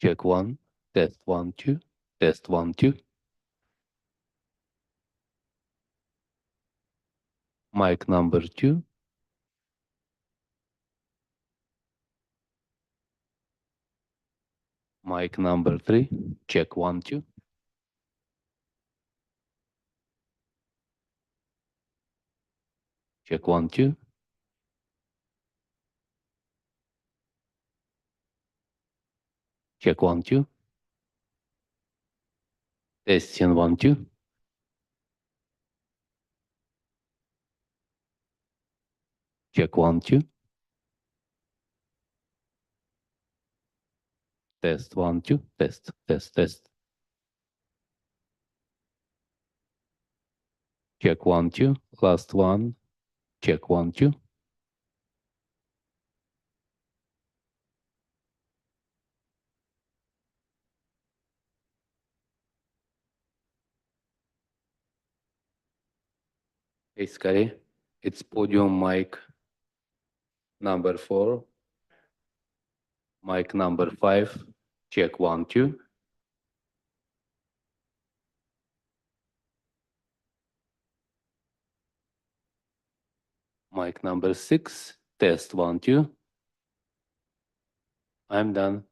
Check one. Test one, two. Test one, two. Mic number two. Mic number three. Check one, two. Check one, two. Check one, two. Testing one, two. Check one, two. Test one, two. Test, test, test. Check one, two. Last one. Check one, two. Hey, Scary. It's podium mic number four. Mic number five. Check one, two. Mic number six. Test one, two. I'm done.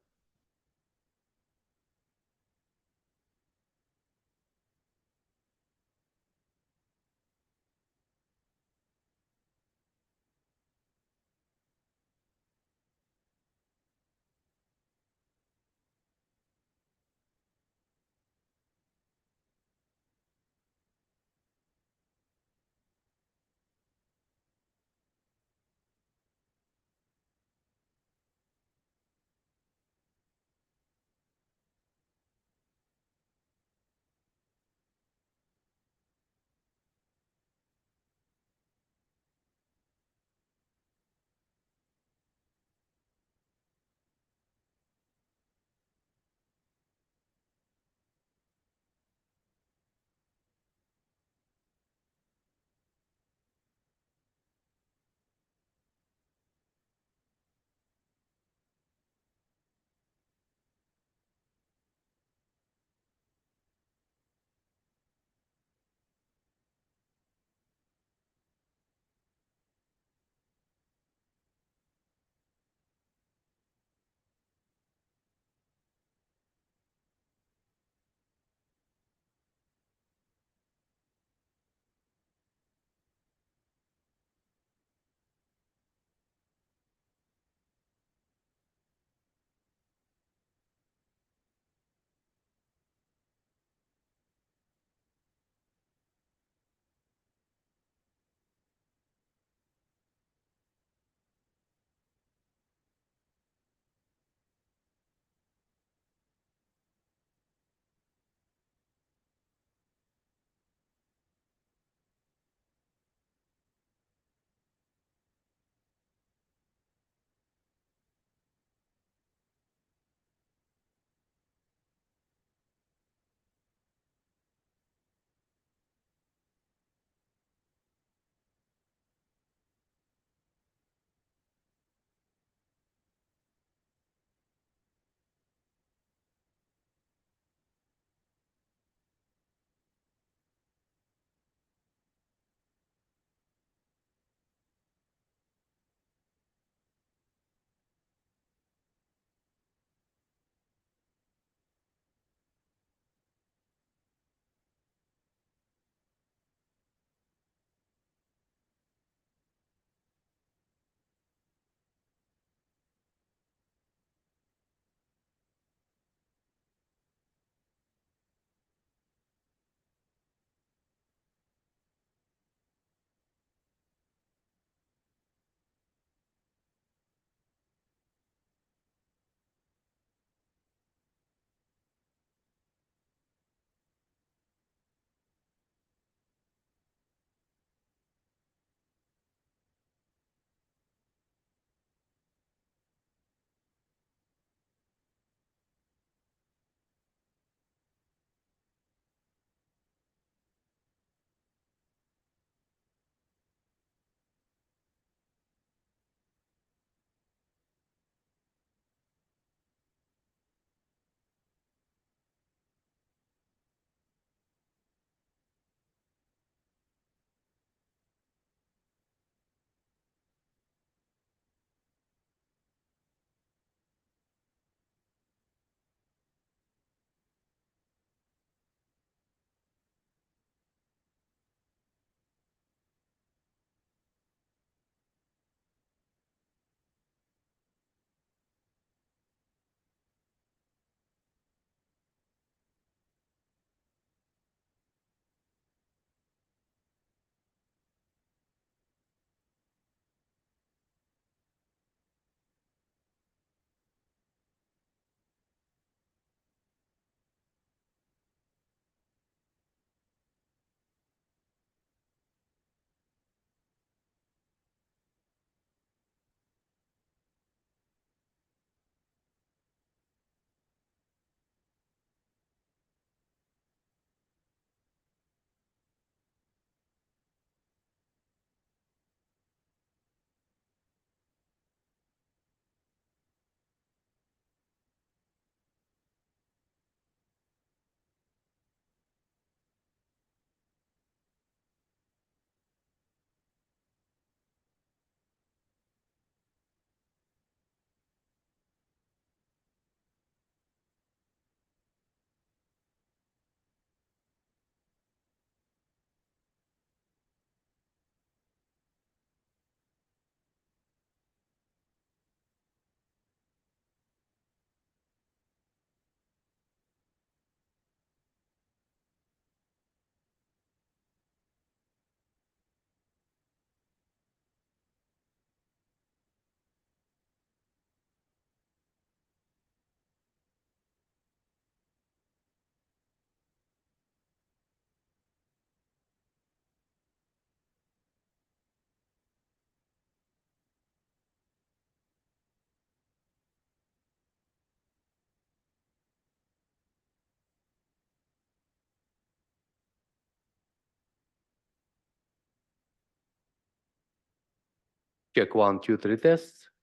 Check 1, 2, 3 test.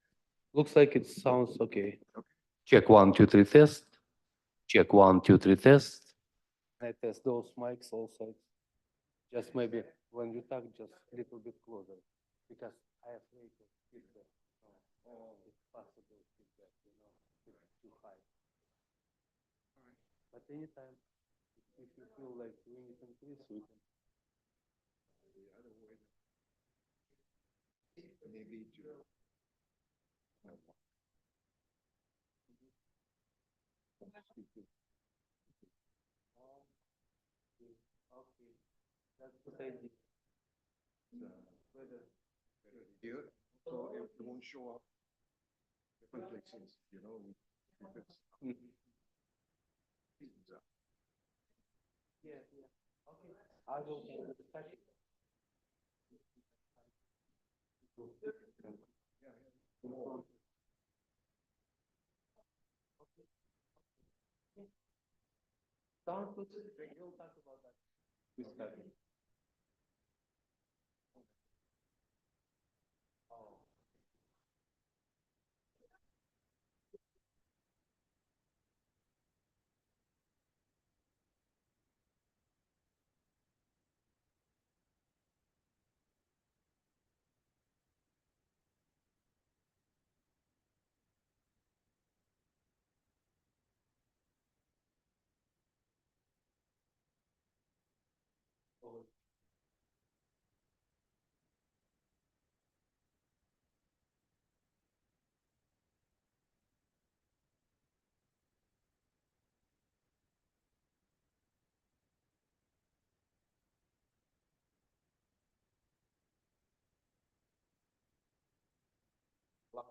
Looks like it sounds okay. Check 1, 2, 3 test. Check 1, 2, 3 test. I test those mics also. Just maybe when you talk, just a little bit closer, because I have afraid of feedback. It's possible feedback, it's too high. But anytime, if you feel like we need to increase, we can. Maybe to. Okay, that's what I did. Here, so it won't show up different places, if it's. Yeah, yeah. Okay. I will check it. Sounds good. We'll talk about that. We study. Oh. Oh.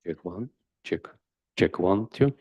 Check one, check 1, 2.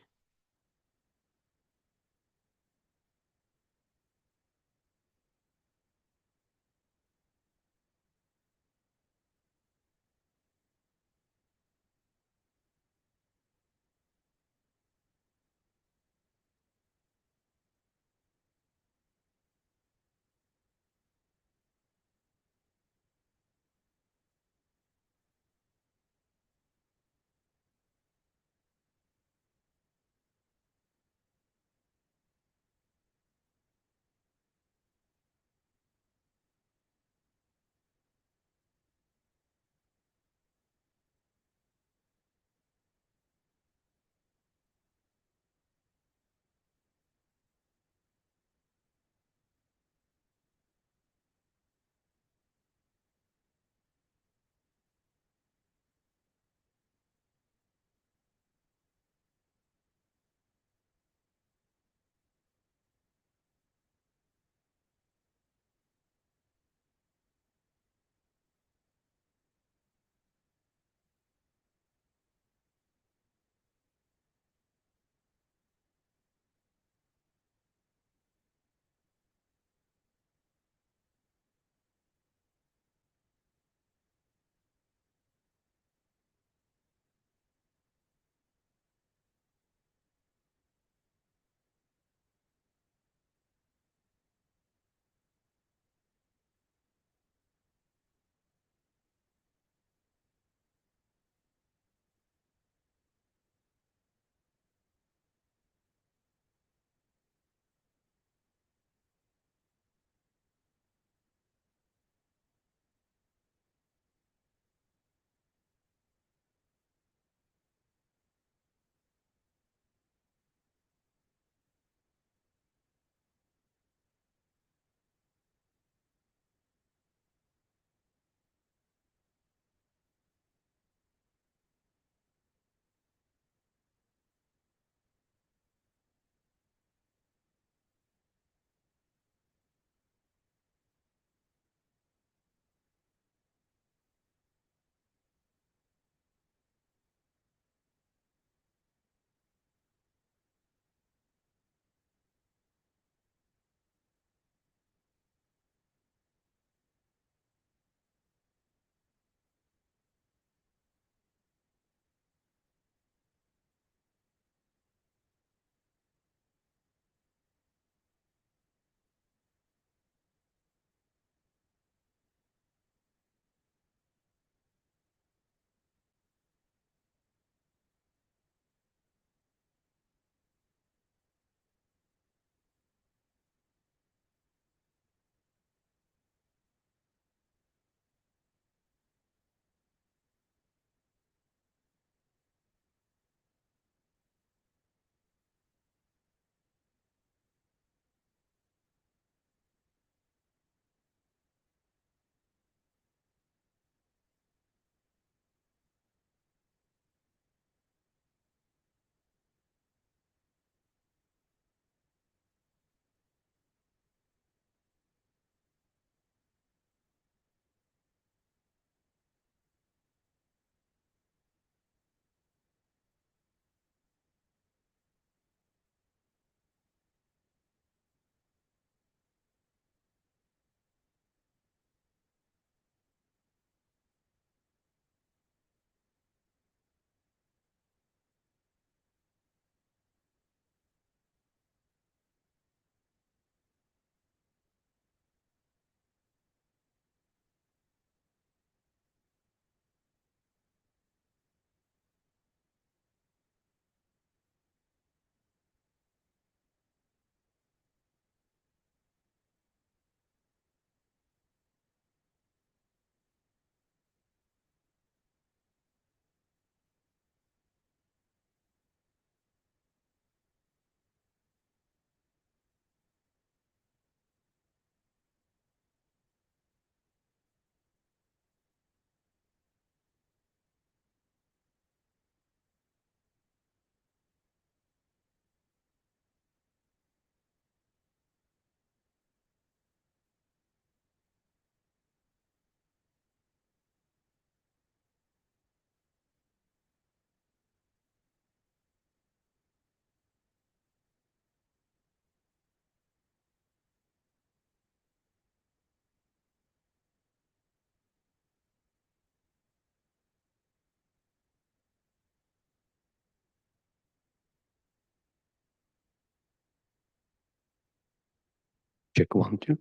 Check 1, 2.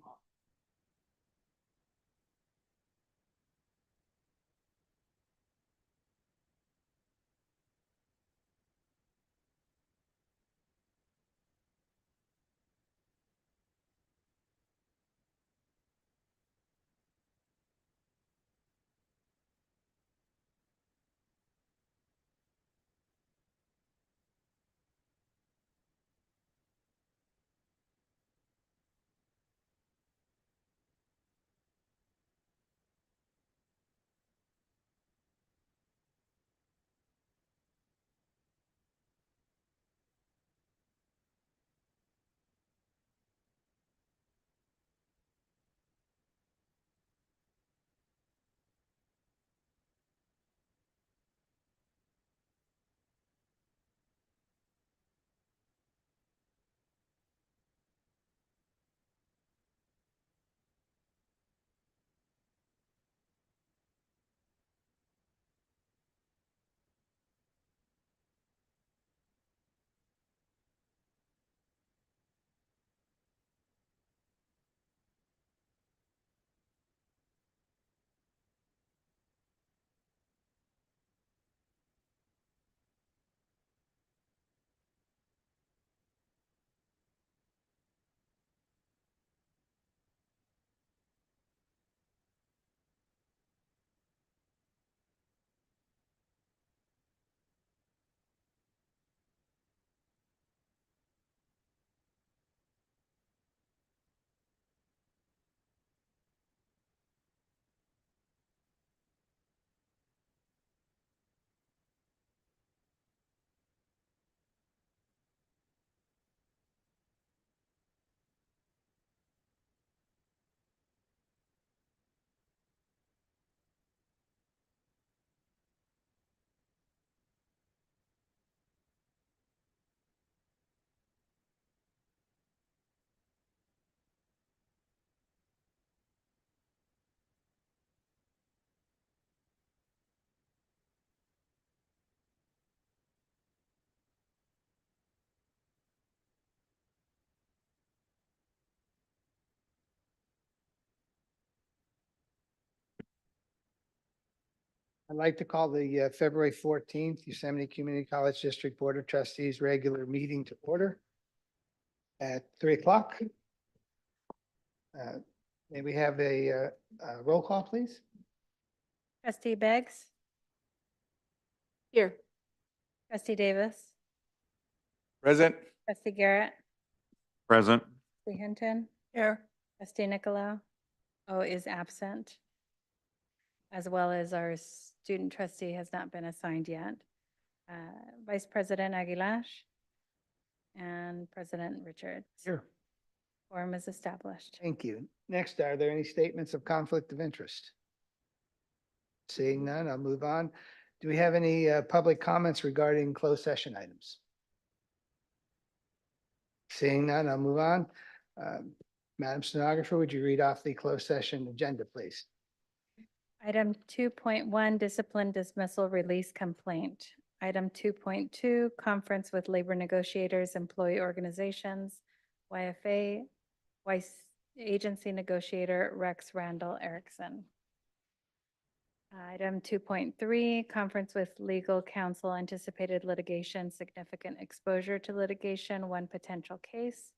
I'd like to call the February 14th Yosemite Community College District Board of Trustees regular meeting to order at 3 o'clock. May we have a roll call, please? Trustee Beggs? Here. Trustee Davis? Present. Trustee Garrett? Present. Trustee Hinton? Here. Trustee Nicolau? Is absent. As well as our student trustee has not been assigned yet. Vice President Aguilar? And President Richards. Here. Quorum is established. Thank you. Next, are there any statements of conflict of interest? Seeing none, I'll move on. Do we have any public comments regarding closed session items? Seeing none, I'll move on. Madam Stenographer, would you read off the closed session agenda, please? Item 2.1, discipline dismissal release complaint. Item 2.2, conference with labor negotiators, employee organizations, YFA, Vice Agency Negotiator Rex Randall Erickson. Item 2.3, conference with legal counsel, anticipated litigation, significant exposure to litigation, one potential case.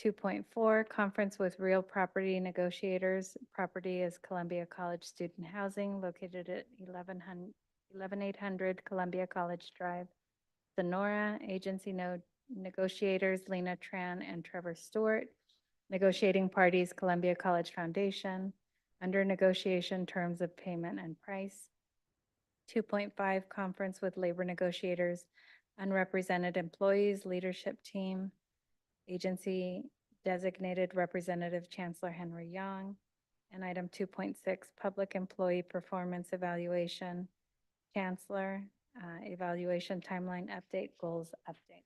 2.4, conference with real property negotiators. Property is Columbia College Student Housing located at 11800 Columbia College Drive, Sonora. Agency negotiators Lena Tran and Trevor Stewart. Negotiating parties Columbia College Foundation. Under negotiation terms of payment and price. 2.5, conference with labor negotiators, unrepresented employees, leadership team. Agency designated representative Chancellor Henry Young. And item 2.6, public employee performance evaluation, Chancellor, evaluation timeline update, goals update.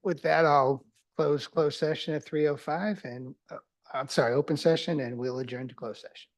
With that, I'll close closed session at 3:05 and, I'm sorry, open session, and we'll adjourn to closed session.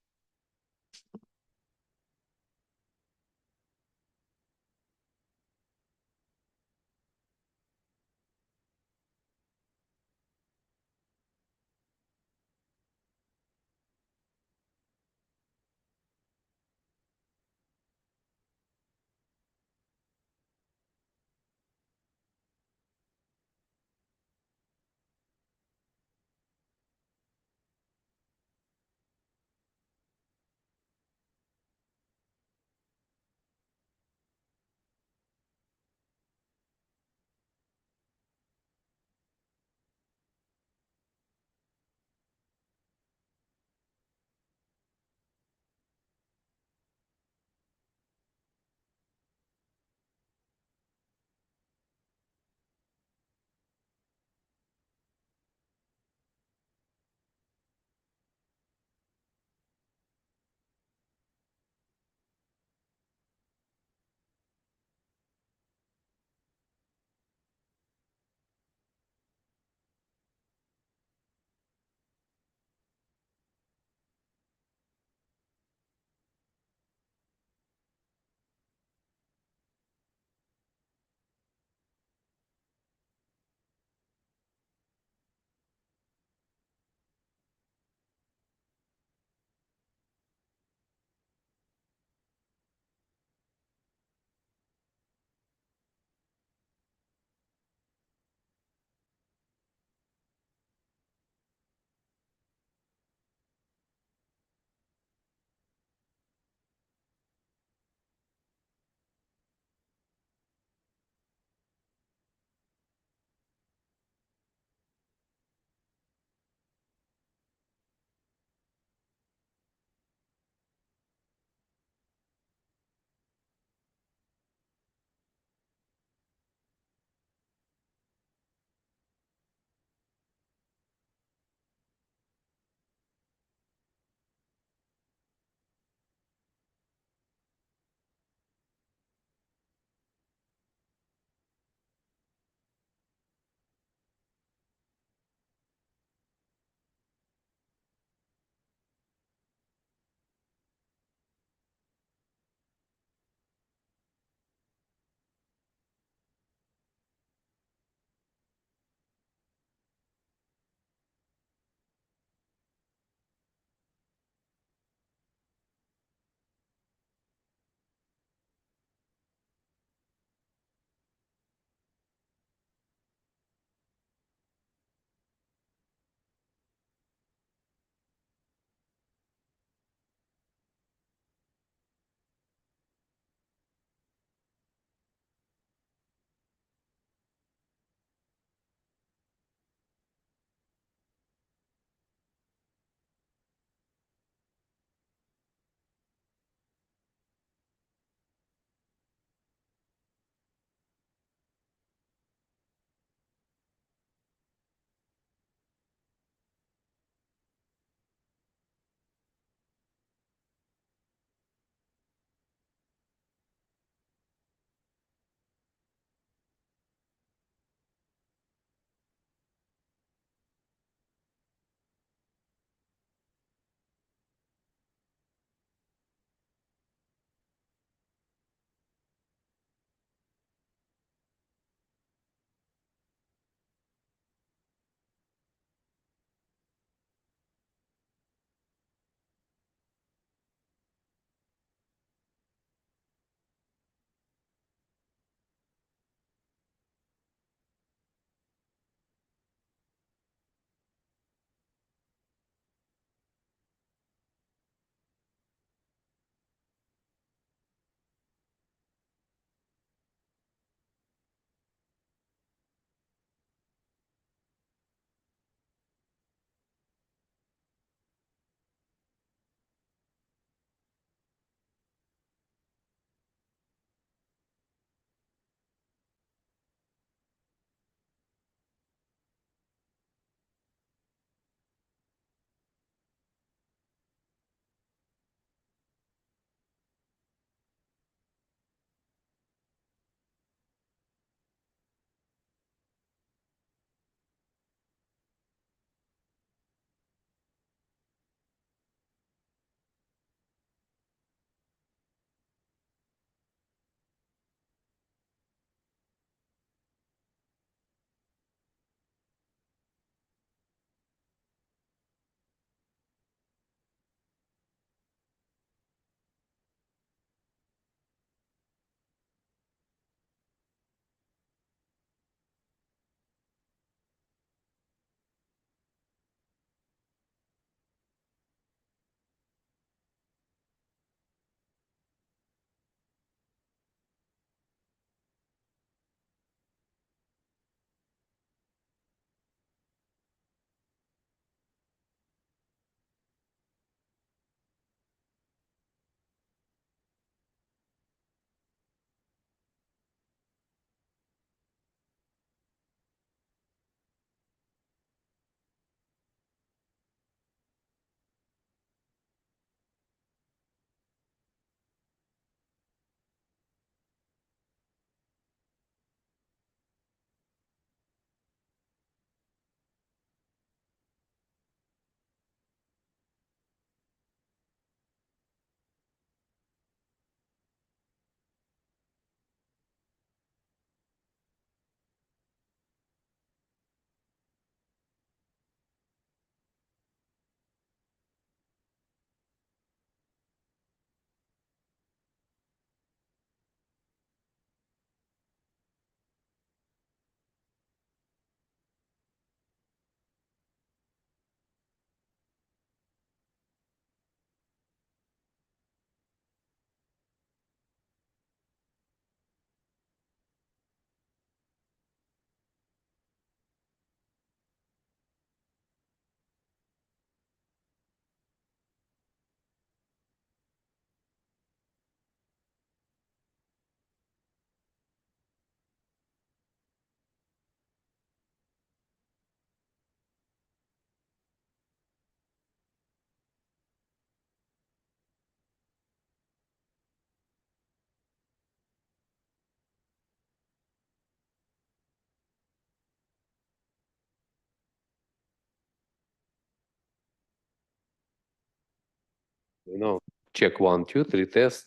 you know. Check 1, 2, 3 test.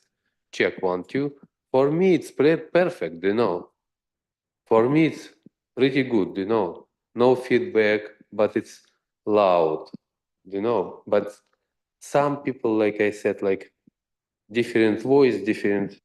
Check 1, 2. For me, it's perfect, you know. For me, it's pretty good, you know. No feedback, but it's loud, you know. But some people, like I said, like different voice, different.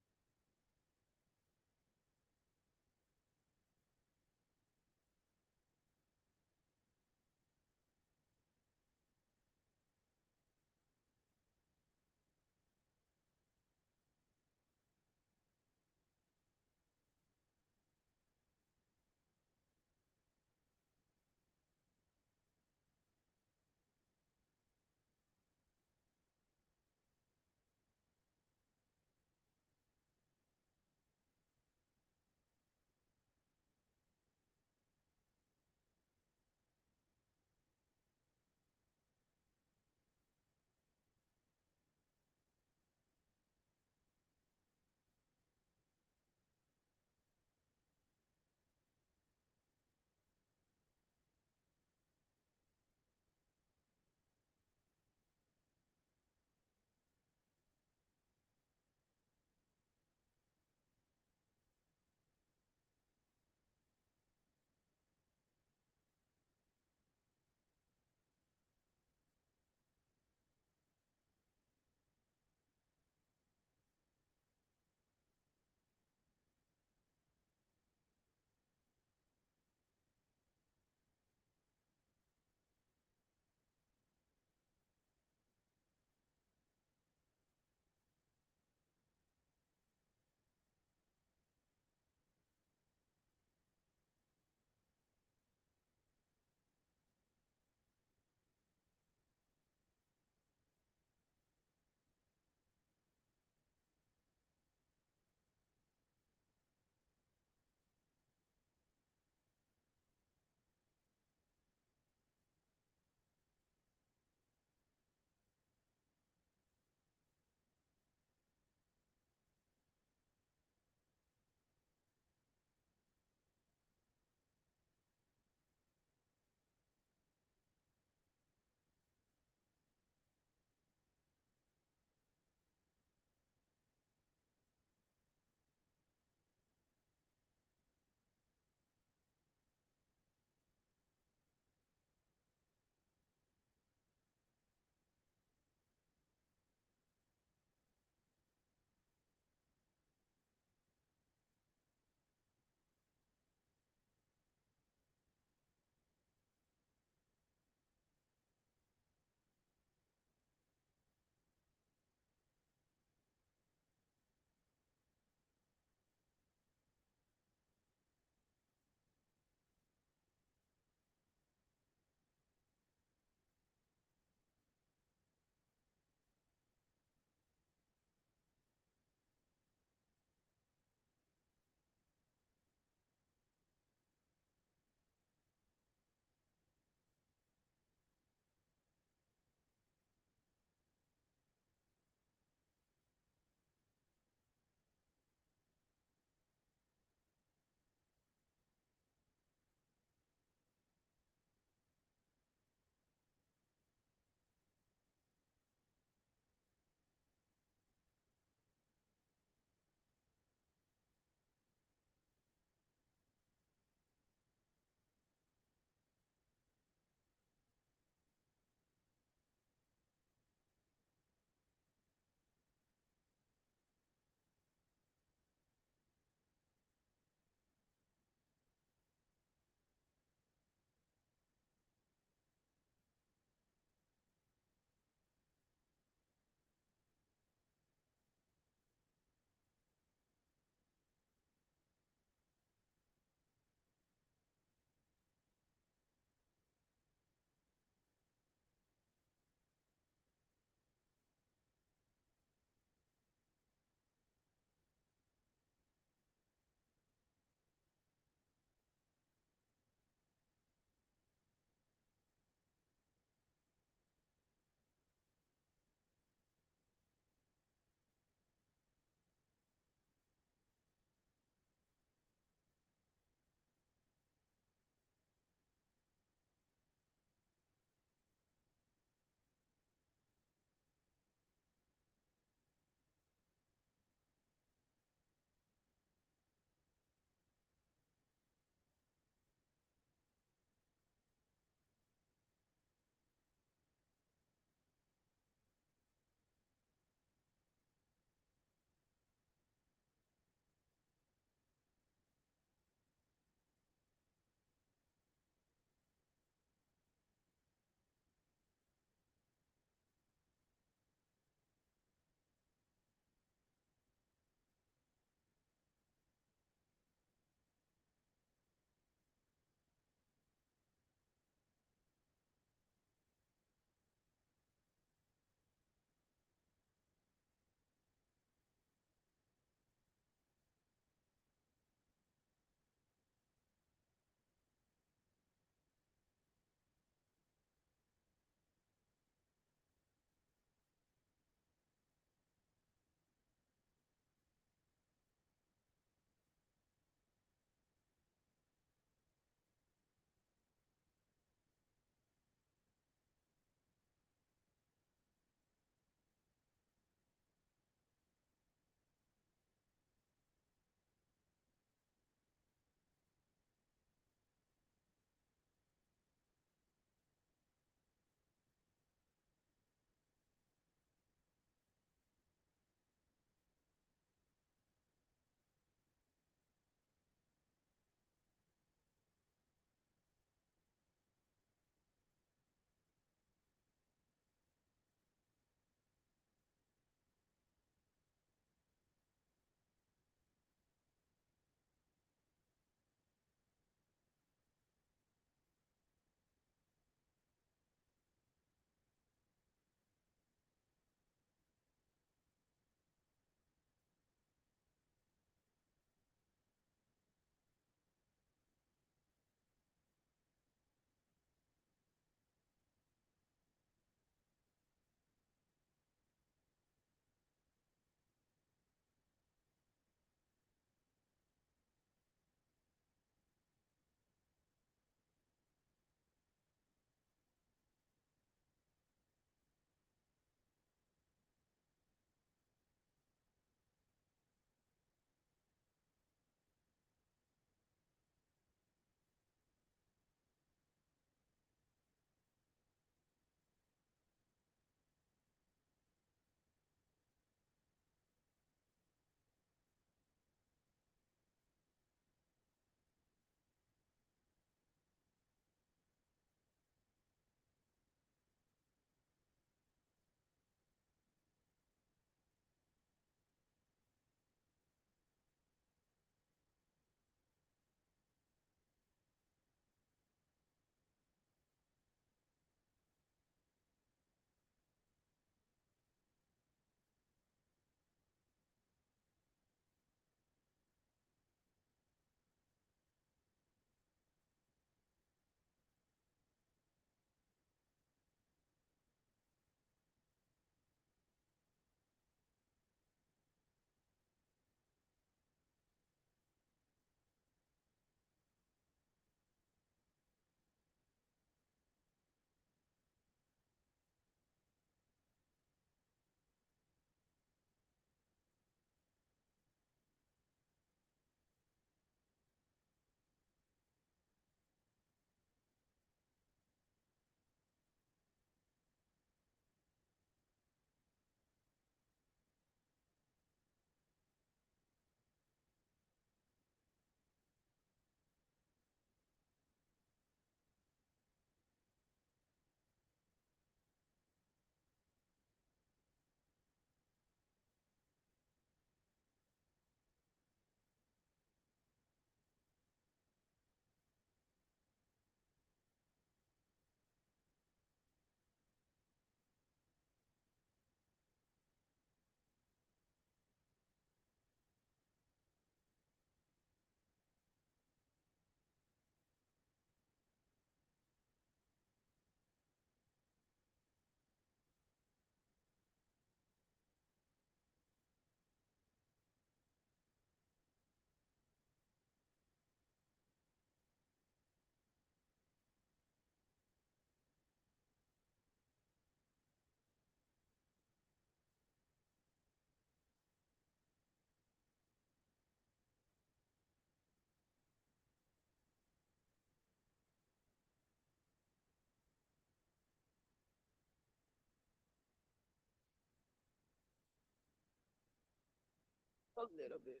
little bit.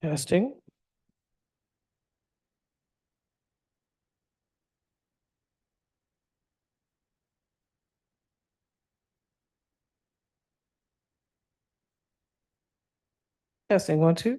Testing. Testing, 1, 2.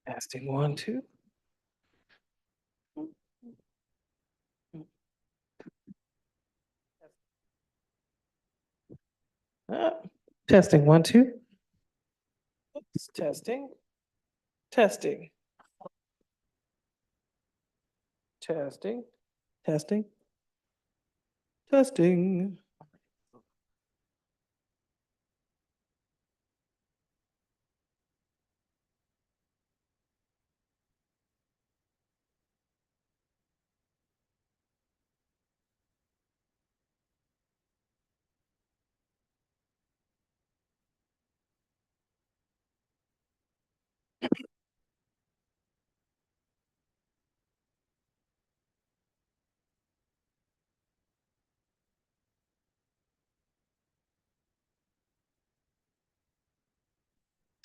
Testing, 1, 2. Uh, Testing, 1, 2. Oops, testing. Testing. Testing. Testing. Testing.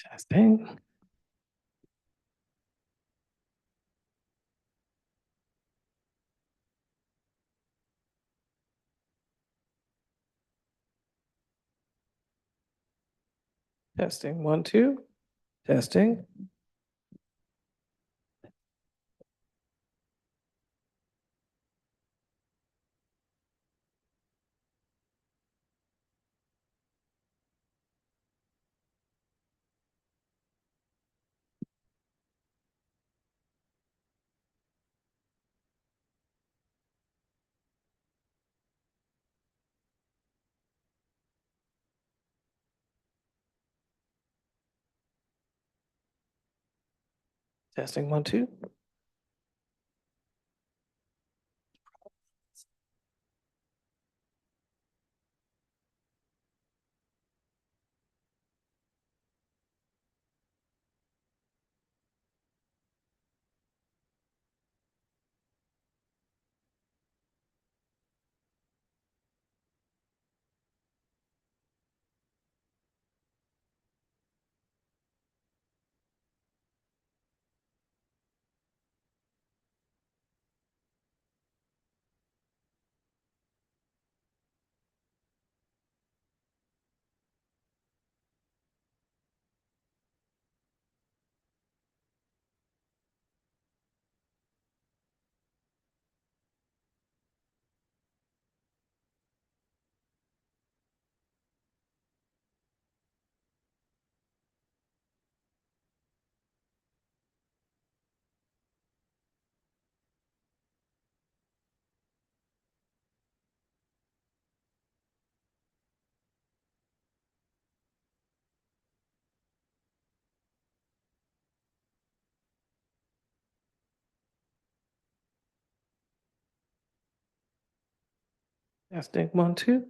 Testing. Testing, 1, 2. Testing. Testing, 1, 2. Testing, 1, 2.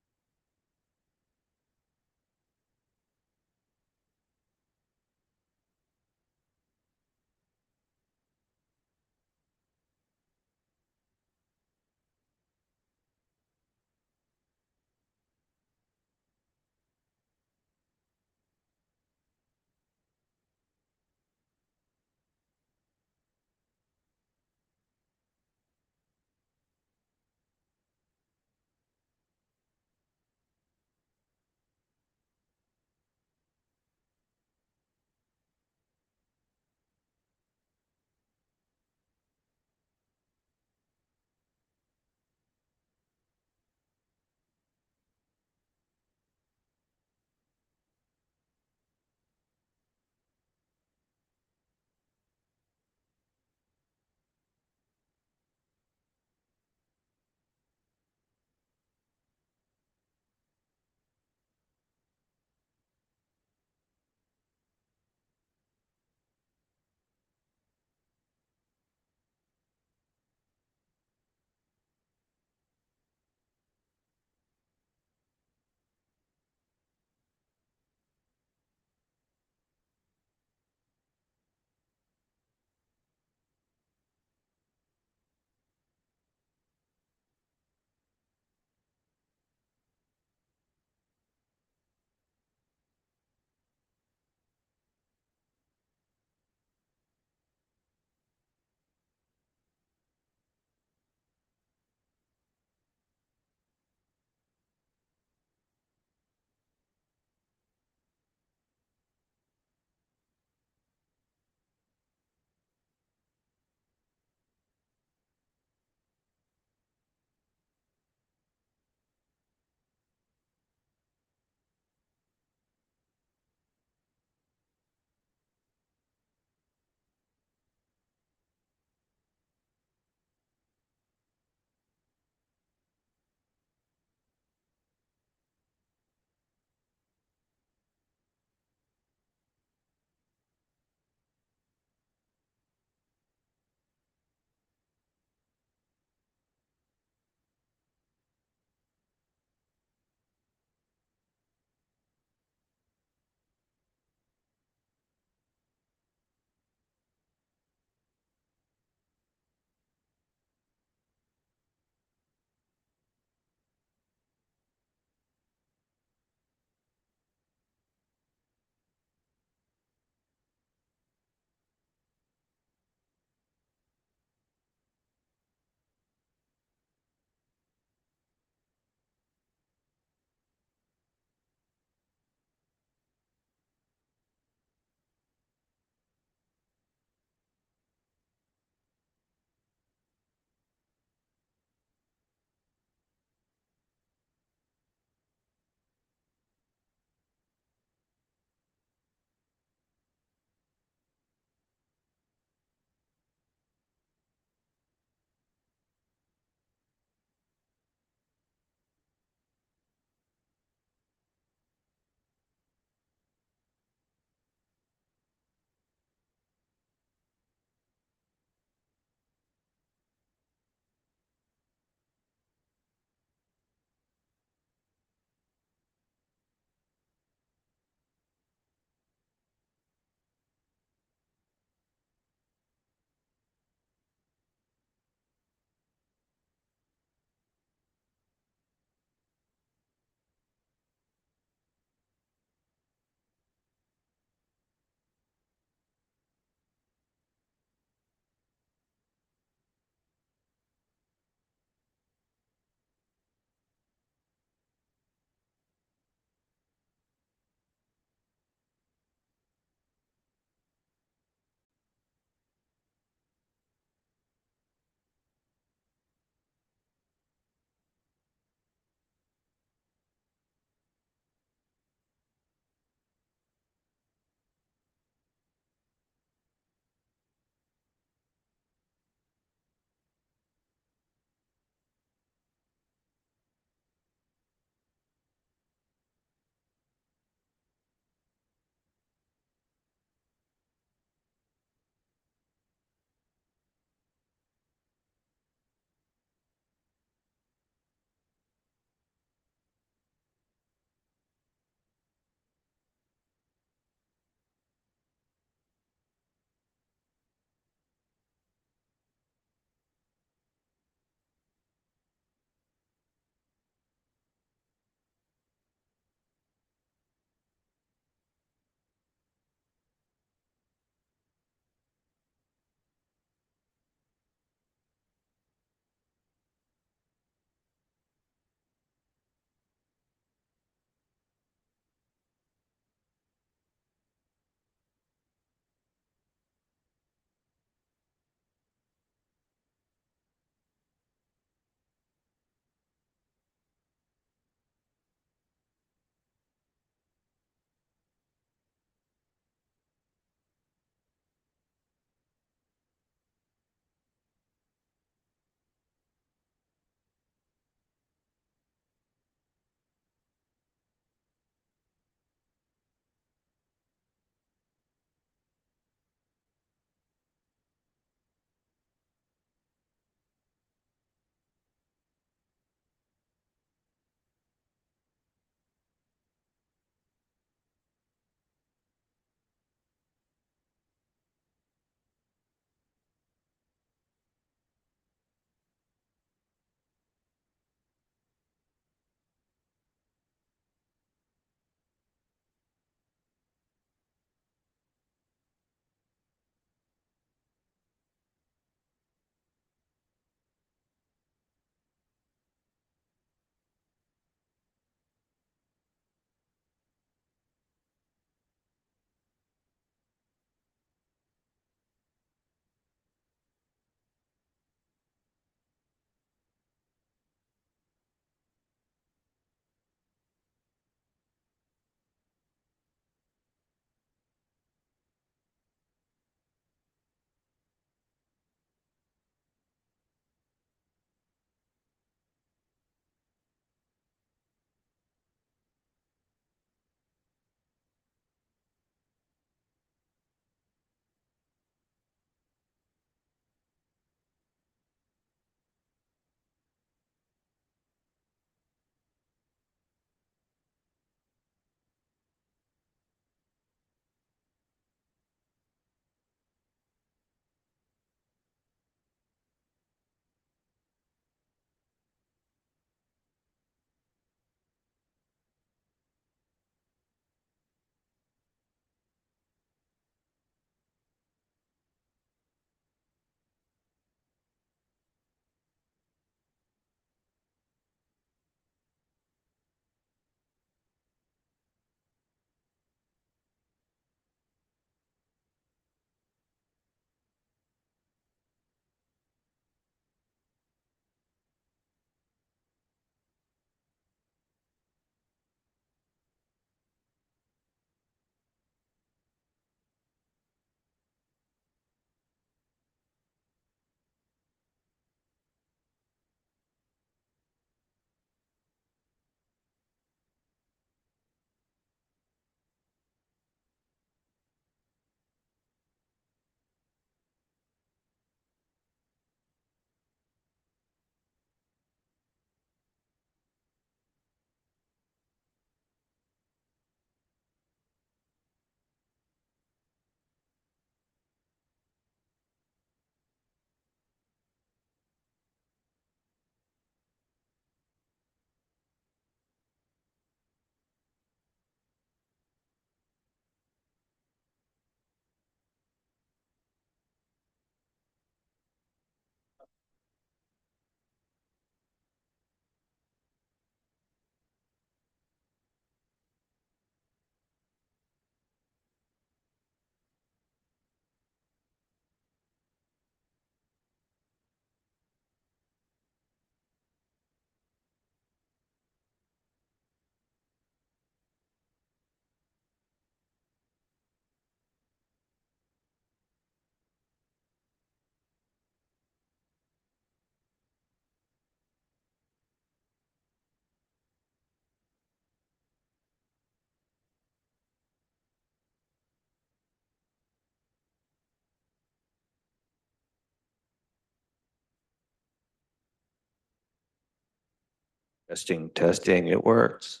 Testing, testing, it works.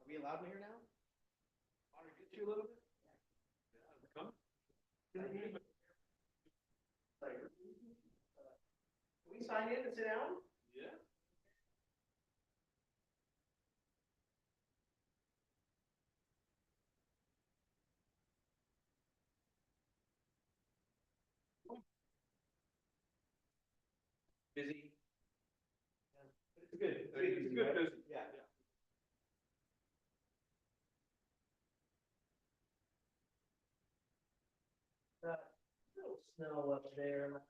Are we allowed in here now? Want to get you a little bit? Come. Can we sign in and sit down? Yeah. Busy? It's good. It's good busy. Yeah. Little snow up there.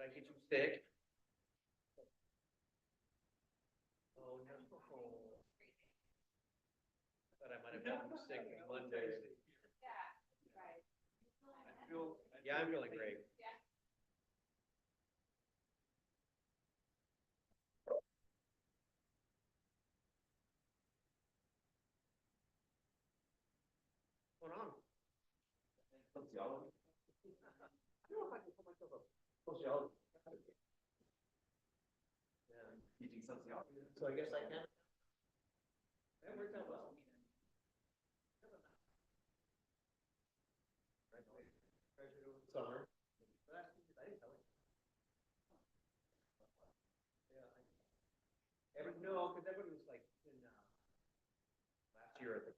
Did I get you sick? Oh, no. Thought I might have gotten you sick Monday. Yeah, I'm feeling great. What's going on? Sociology. I don't know if I can call myself a sociologist. Yeah. Teaching sociology. So I guess I can. That worked out well. Graduated over the summer. But I didn't tell you. Yeah. No, because everybody was like in last year, I think.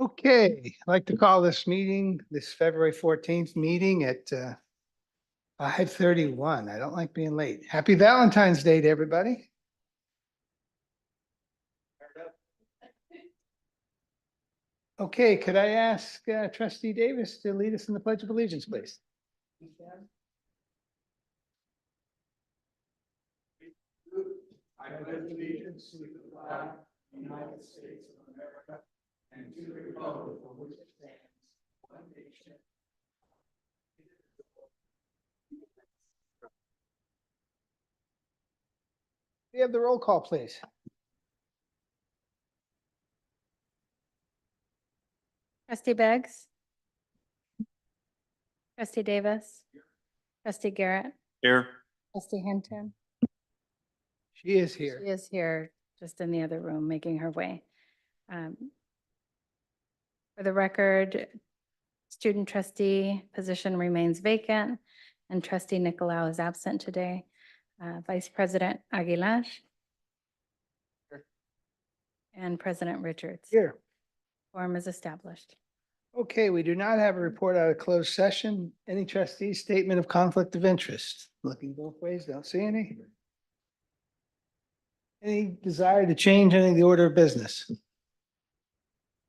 Okay, I'd like to call this meeting, this February 14th meeting at 5:31. I don't like being late. Happy Valentine's Day to everybody. Okay, could I ask trustee Davis to lead us in the Pledge of Allegiance, please? I pledge allegiance to the flag of the United States of America and to the republic for which it stands, one nation. We have the roll call, please. Trustee Beggs? Trustee Davis? Trustee Garrett? Here. Trustee Hinton? She is She here. is here, just in the other room, making her way. For the record, student trustee position remains vacant, and trustee Nicolau is absent today. Vice President Aguilar? And President Richards. Here. Quorum is established. Okay, we do not have a report out of closed session. Any trustee statement of conflict of interest? Looking both ways, don't see any. Any desire to change any of the order of business?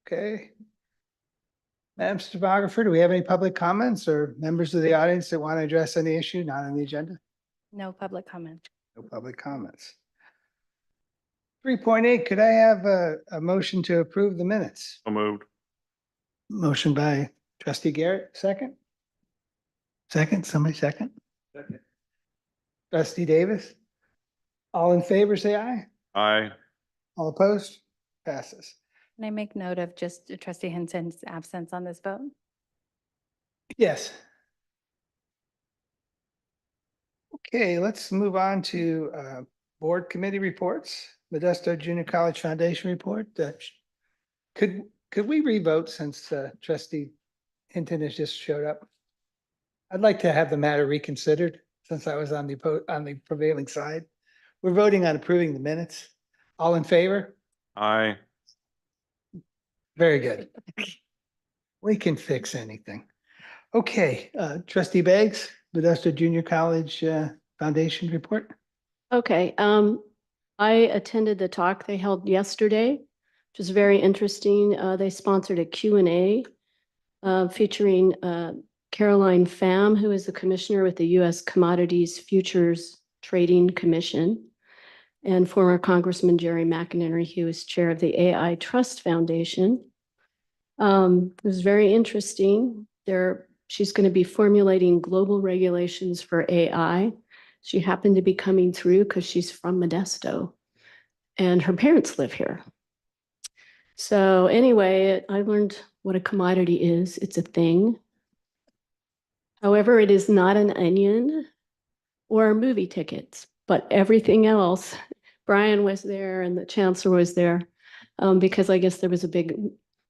Okay. Madam Stenographer, do we have any public comments or members of the audience that want to address any issue not on the agenda? No public comment. No public comments. 3.8, could I have a motion to approve the minutes? So moved. Motion by trustee Garrett, second? Second, somebody second? Second. Trustee Davis? All in favor, say aye. Aye. All opposed? Passes. Can I make note of just trustee Hinton's absence on this vote? Yes. Okay, let's move on to board committee reports. Modesto Junior College Foundation report. Could we revote since trustee Hinton has just showed up? I'd like to have the matter reconsidered since I was on the prevailing side. We're voting on approving the minutes. All in favor? Aye. Very good. We can fix anything. Okay, trustee Beggs, Modesto Junior College Foundation report. Okay, I attended the talk they held yesterday, which was very interesting. They sponsored a Q&A featuring Caroline Pham, who is the commissioner with the U.S. Commodities Futures Trading Commission, and former Congressman Jerry McInerney, who is chair of the AI Trust Foundation. It was very interesting. She's going to be formulating global regulations for AI. She happened to be coming through because she's from Modesto and her parents live here. So anyway, I learned what a commodity is. It's a thing. However, it is not an onion or movie tickets, but everything else. Brian was there and the chancellor was there because I guess there was a big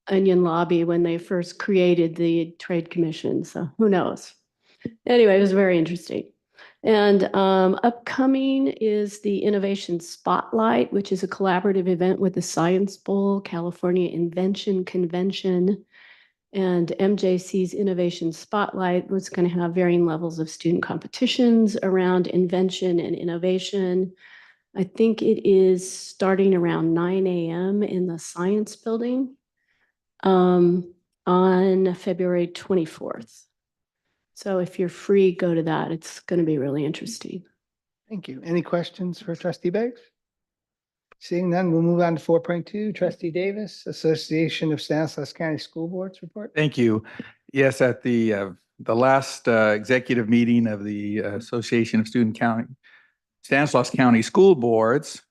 onion lobby when they first created the Trade Commission. So who knows? Anyway, it was very interesting. And upcoming is the Innovation Spotlight, which is a collaborative event with the Science Bowl, California Invention Convention, and MJC's Innovation Spotlight was going to have varying levels of student competitions around invention and innovation. I think it is starting around 9 a.m. in the Science Building on February 24th. So if you're free, go to that. It's going to be really interesting. Thank you. Any questions for trustee Beggs? Seeing none, we'll move on to 4.2. Trustee Davis, Association of Stanislaus County School Boards report. Thank you. Yes, at the last executive meeting of the Association of Stanislaus County School Boards,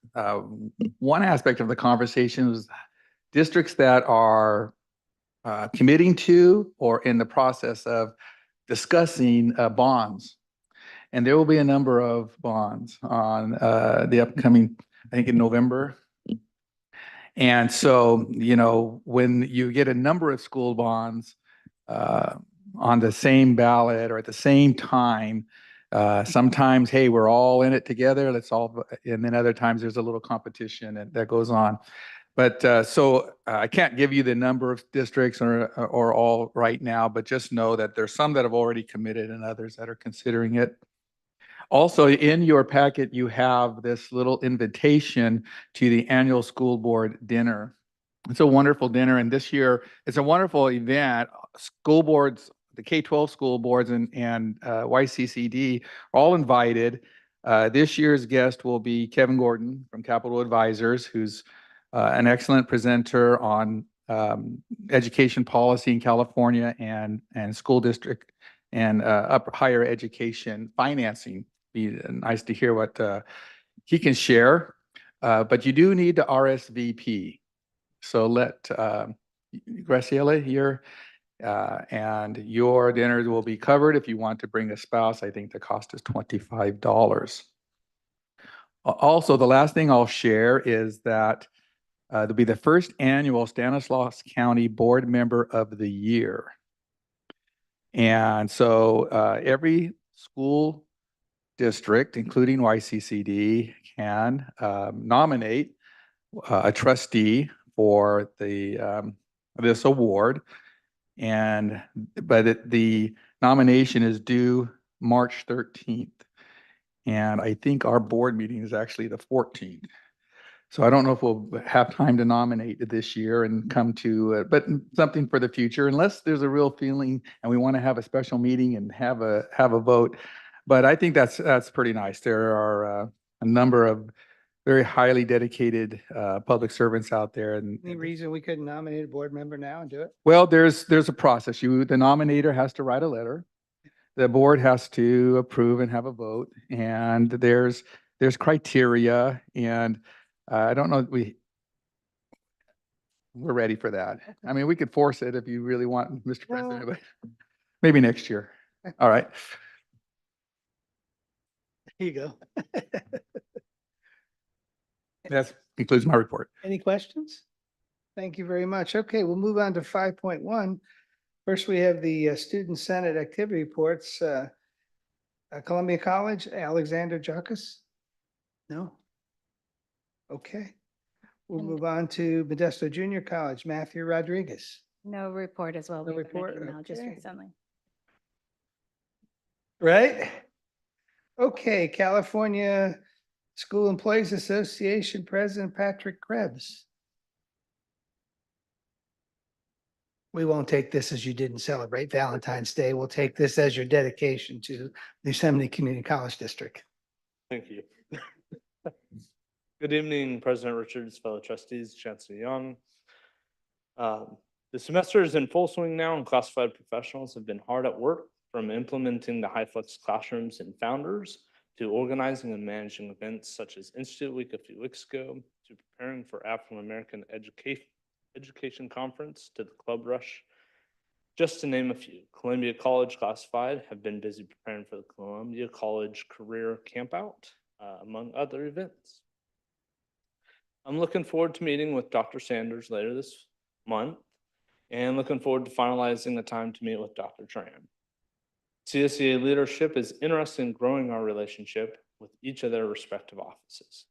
one aspect of the conversation was districts that are committing to or in the process of discussing bonds. And there will be a number of bonds on the upcoming, I think in November. And so, you know, when you get a number of school bonds on the same ballot or at the same time, sometimes, hey, we're all in it together, let's all, and then other times there's a little competition that goes on. But I can't give you the number of districts or all right now, but just know that there's some that have already committed and others that are considering it. Also, in your packet, you have this little invitation to the annual school board dinner. It's a wonderful dinner, and this year it's a wonderful event. School boards, the K-12 school boards and YCCD are all invited. This year's guest will be Kevin Gordon from Capital Advisors, who's an excellent presenter on education policy in California and school district and higher education financing. Be nice to hear what he can share, but you do need to RSVP. So let Graciela here, and your dinners will be covered. If you want to bring a spouse, I think the cost is $25. Also, the last thing I'll share is that there'll be the first annual Stanislaus County Board Member of the Year. And so every school district, including YCCD, can nominate a trustee for the this award, but the nomination is due March 13th, and I think our board meeting is actually the 14th. So I don't know if we'll have time to nominate this year and come to, but something for the future, unless there's a real feeling and we want to have a special meeting and have a vote. But I think that's pretty nice. There are a number of very highly dedicated public servants out there. And Any reason we couldn't nominate a board member now and do it? well, there's a process. The nominator has to write a letter. The board has to approve and have a vote. And there's criteria. And I don't know, we're ready for that. I mean, we could force it if you really want, Mr. President, but maybe next year. All right. Here you go. That concludes my report. Any questions? Thank you very much. Okay, we'll move on to 5.1. First, we have the Student Senate activity reports. Columbia College, Alexander Jacques? No? Okay. We'll And- move on to Modesto Junior College, Matthew Rodriguez. No report as well. No We got an report, email just okay. recently. Right? Okay, California School Employees Association President Patrick Krebs. We won't take this as you didn't celebrate Valentine's Day. We'll take this as your dedication to the Yosemite Community College District. Thank you. Good evening, President Richards, fellow trustees, Chancellor Young. The semester is in full swing now, and classified professionals have been hard at work, from implementing the HighFlex classrooms and Founders to organizing and managing events such as Institute Week a few weeks ago, to preparing for African American Education Conference, to the Club Rush, just to name a few. Columbia College Classified have been busy preparing for the Columbia College Career Campout, among other events. I'm looking forward to meeting with Dr. Sanders later this month, and looking forward to finalizing the time to meet with Dr. Tran. CSEA leadership is interested in growing our relationship with each of their respective offices.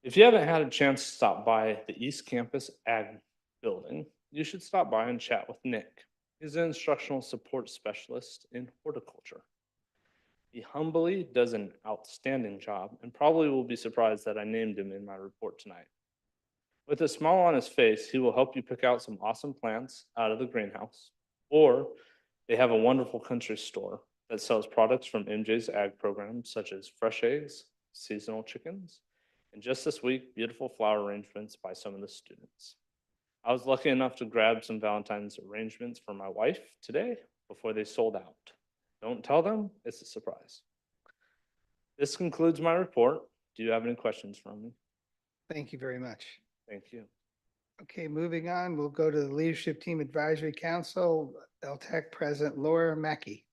If you haven't had a chance to stop by the East Campus Ag Building, you should stop by and chat with Nick. He's an instructional support specialist in horticulture. He humbly does an outstanding job and probably will be surprised that I named him in my report tonight. With a smile on his face, he will help you pick out some awesome plants out of the greenhouse, or they have a wonderful country store that sells products from MJ's ag programs, such as fresh eggs, seasonal chickens, and just this week, beautiful flower arrangements by some of the students. I was lucky enough to grab some Valentine's arrangements for my wife today before they sold out. Don't tell them, it's a surprise. This concludes my report. Do you have any questions for me? Thank you very much. Thank you. Okay, moving on, we'll go to the Leadership Team Advisory Council, LTAC President Laura Mackey.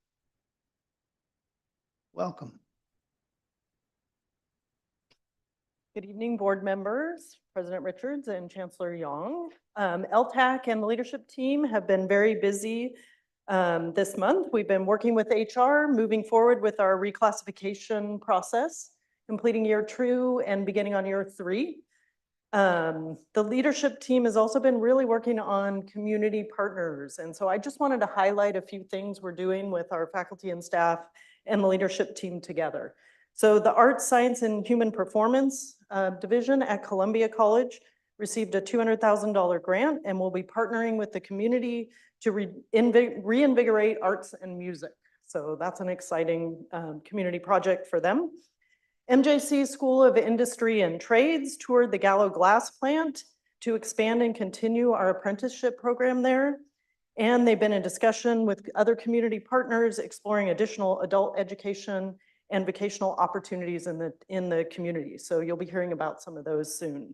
Welcome. Good evening, board members, President Richards and Chancellor Young. LTAC and the leadership team have been very busy this month. We've been working with HR, moving forward with our reclassification process, completing year 2 and beginning on year 3. The leadership team has also been really working on community partners. And so I just wanted to highlight a few things we're doing with our faculty and staff and the leadership team together. So the Arts, Science, and Human Performance Division at Columbia College received a $200,000 grant and will be partnering with the community to reinvigorate arts and music. So that's an exciting community project for them. MJC School of Industry and Trades toured the Gallo Glass plant to expand and continue our apprenticeship program there. And they've been in discussion with other community partners exploring additional adult education and vocational opportunities in the community. So you'll be hearing about some of those soon.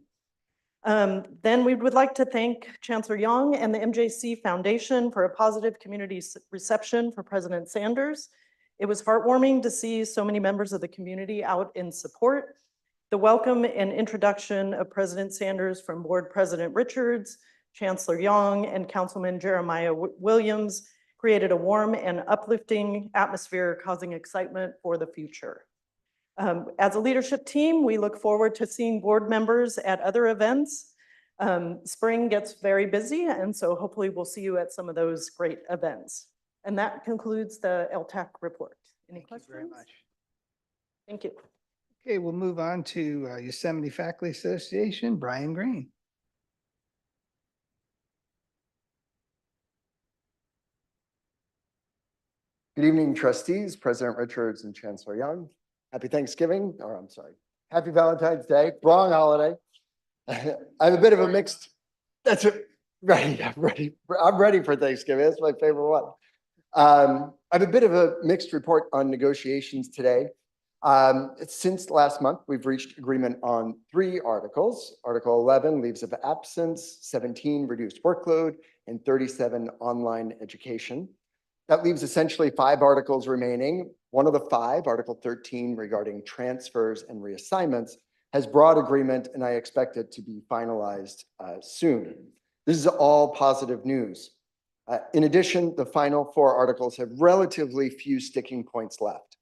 Then we would like to thank Chancellor Young and the MJC Foundation for a positive community reception for President Sanders. It was heartwarming to see so many members of the community out in support. The welcome and introduction of President Sanders from Board President Richards, Chancellor Young, and Councilman Jeremiah Williams created a warm and uplifting atmosphere, causing excitement for the future. As a leadership team, we look forward to seeing board members at other events. Spring gets very busy, and so hopefully we'll see you at some of those great events. And that concludes the LTAC report. Any questions? Thank you very much. Thank you. Okay, we'll move on to Yosemite Faculty Association, Brian Green. Good evening, trustees, President Richards and Chancellor Young. Happy Thanksgiving, or I'm sorry, happy Valentine's Day, wrong holiday. I have a bit of a mixed, that's it, right, I'm ready for Thanksgiving, that's my favorite one. I have a bit of a mixed report on negotiations today. Since last month, we've reached agreement on 3 articles. Article 11, leaves of absence, 17, reduced workload, and 37, online education. That leaves essentially 5 articles remaining. One of the 5, Article 13, regarding transfers and reassignments, has broad agreement, and I expect it to be finalized soon. This is all positive news. In addition, the final 4 articles have relatively few sticking points left.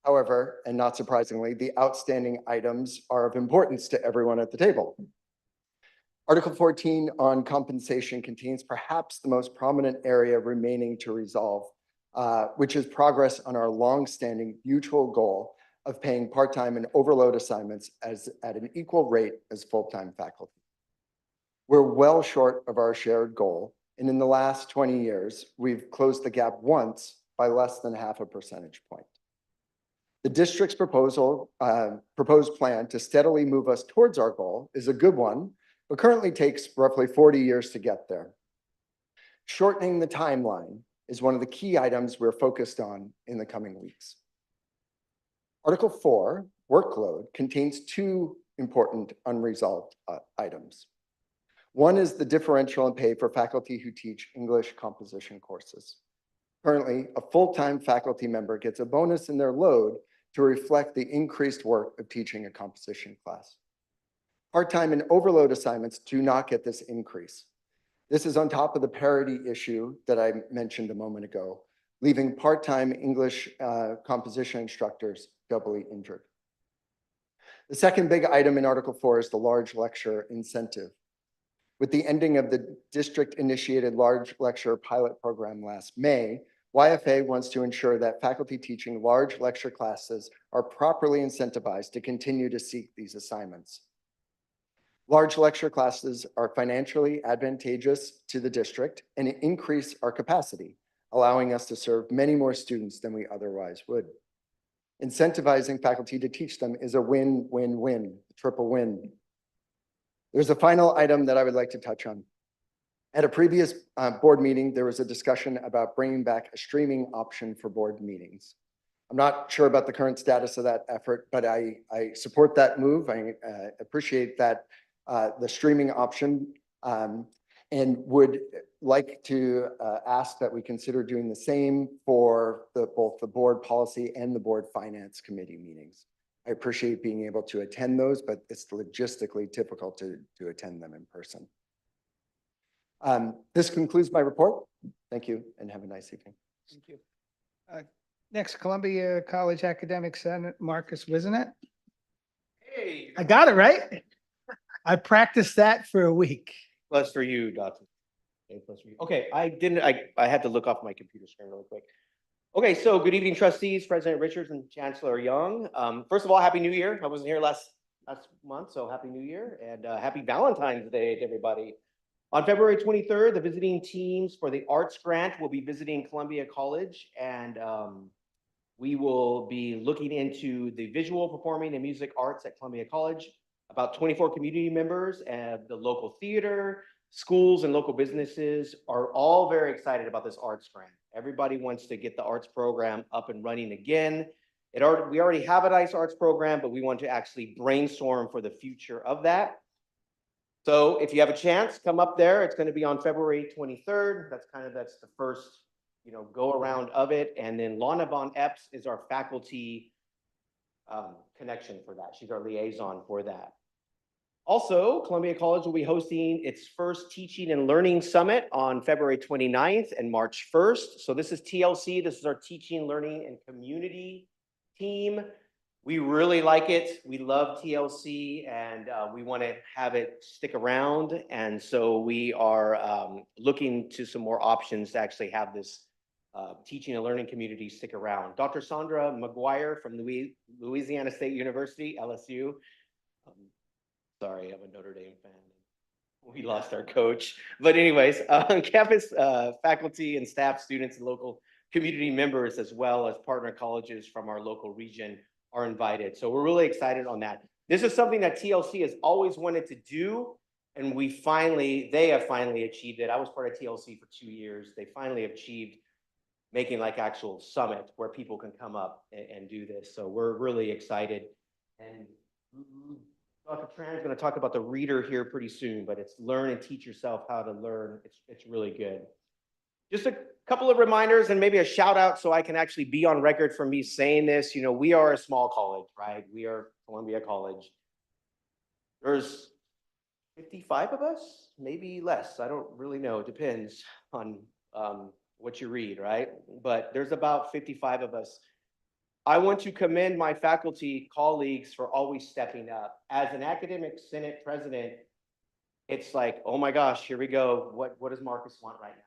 However, and not surprisingly, the outstanding items are of importance to everyone at the table. Article 14 on compensation contains perhaps the most prominent area remaining to resolve, which is progress on our longstanding mutual goal of paying part-time and overload assignments at an equal rate as full-time faculty. We're well short of our shared goal, and in the last 20 years, we've closed the gap once by less than half a percentage point. The district's proposed plan to steadily move us towards our goal is a good one, but currently takes roughly 40 years to get there. Shortening the timeline is one of the key items we're focused on in the coming weeks. Article 4, workload, contains 2 important unresolved items. One is the differential in pay for faculty who teach English composition courses. Currently, a full-time faculty member gets a bonus in their load to reflect the increased work of teaching a composition class. Part-time and overload assignments do not get this increase. This is on top of the parity issue that I mentioned a moment ago, leaving part-time English composition instructors doubly injured. The second big item in Article 4 is the large lecture incentive. With the ending of the district-initiated large lecture pilot program last May, YFA wants to ensure that faculty teaching large lecture classes are properly incentivized to continue to seek these assignments. Large lecture classes are financially advantageous to the district and increase our capacity, allowing us to serve many more students than we otherwise would. Incentivizing faculty to teach them is a win-win-win, triple win. There's a final item that I would like to touch on. At a previous board meeting, there was a discussion about bringing back a streaming option for board meetings. I'm not sure about the current status of that effort, but I support that move. I appreciate that the streaming option and would like to ask that we consider doing the same for both the board policy and the board finance committee meetings. I appreciate being able to attend those, but it's logistically difficult to attend them in person. This concludes my report. Thank you and have a nice evening. Thank you. Next, Columbia College Academic Senate, Marcus Wisenet. Hey. I got it right. I practiced that for a week. Plus for you, Dr. A plus for you. Okay, I had to look off my computer screen really quick. Okay, so good evening, trustees, President Richards and Chancellor Young. First of all, Happy New Year. I wasn't here last month, so Happy New Year and Happy Valentine's Day to everybody. On February 23rd, the visiting teams for the Arts Grant will be visiting Columbia College, and we will be looking into the visual, performing, and music arts at Columbia College. About 24 community members and the local theater, schools, and local businesses are all very excited about this Arts Grant. Everybody wants to get the arts program up and running again. We already have a nice arts program, but we want to actually brainstorm for the future of that. So if you have a chance, come up there. It's going to be on February 23rd. That's the first, go around of it. And then Lana Von Epps is our faculty connection for that. She's our liaison for that. Also, Columbia College will be hosting its first Teaching and Learning Summit on February 29th and March 1st. So this is TLC. This is our Teaching, Learning, and Community team. We really like it. We love TLC, and we want to have it stick around. And so we are looking to some more options to actually have this teaching and learning community stick around. Dr. Sandra McGuire from Louisiana State University, LSU. Sorry, I'm a Notre Dame fan. We lost our coach. But anyways, campus faculty and staff, students, and local community members, as well as partner colleges from our local region are invited. So we're really excited on that. This is something that TLC has always wanted to do, and they have finally achieved it. I was part of TLC for 2 years. They finally achieved making like actual summit where people can come up and do this. So we're really excited. And Dr. Tran is going to talk about the reader here pretty soon, but it's learn and teach yourself how to learn. It's really good. Just a couple of reminders and maybe a shout out so I can actually be on record for me saying this. We are a small college, right? We are Columbia College. There's 55 of us, maybe less. I don't really know. It depends on what you read, right? But there's about 55 of us. I want to commend my faculty colleagues for always stepping up. As an academic senate president, it's like, oh my gosh, here we go. What does Marcus want right now?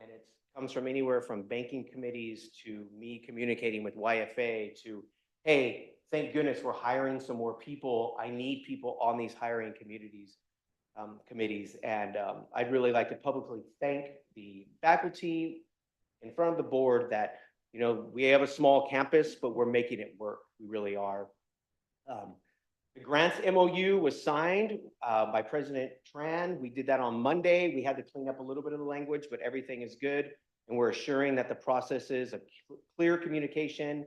And it comes from anywhere from banking committees to me communicating with YFA to, hey, thank goodness we're hiring some more people. I need people on these hiring committees. And I'd really like to publicly thank the faculty in front of the board that, we have a small campus, but we're making it work. We really are. The grants MOU was signed by President Tran. We did that on Monday. We had to clean up a little bit of the language, but everything is good. And we're assuring that the processes of clear communication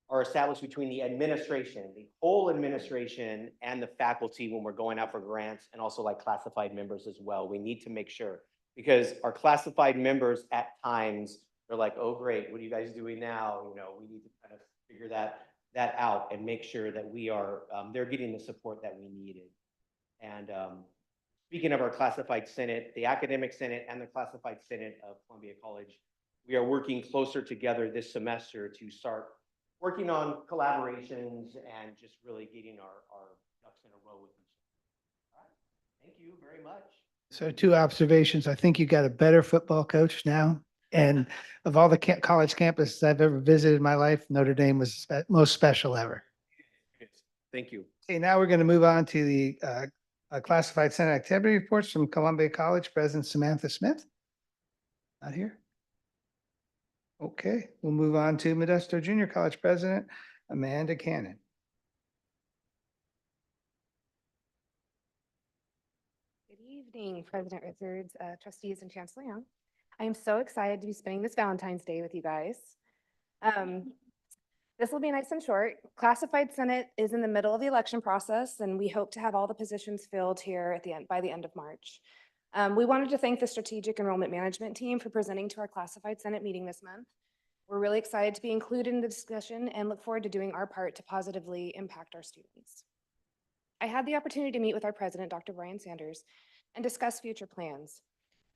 are established between the administration, the whole administration, and the faculty when we're going out for grants, and also like classified members as well. We need to make sure, because our classified members at times, they're like, oh, great, what are you guys doing now? We need to kind of figure that out and make sure that we are, they're getting the support that we needed. And speaking of our classified senate, the academic senate and the classified senate of Columbia College, we are working closer together this semester to start working on collaborations and just really getting our ducks in a row with each other. All right, thank you very much. So 2 observations. I think you got a better football coach now. And of all the college campuses I've ever visited in my life, Notre Dame was most special ever. Thank you. Okay, now we're going to move on to the classified Senate activity reports from Columbia College President Samantha Smith. Not here. Okay, we'll move on to Modesto Junior College President Amanda Cannon. Good evening, President Richards, trustees, and Chancellor Young. I am so excited to be spending this Valentine's Day with you guys. This will be nice and short. Classified Senate is in the middle of the election process, and we hope to have all the positions filled here at the end by the end of March. We wanted to thank the Strategic Enrollment Management team for presenting to our Classified Senate meeting this month. We're really excited to be included in the discussion and look forward to doing our part to positively impact our students. I had the opportunity to meet with our president, Dr. Brian Sanders, and discuss future plans.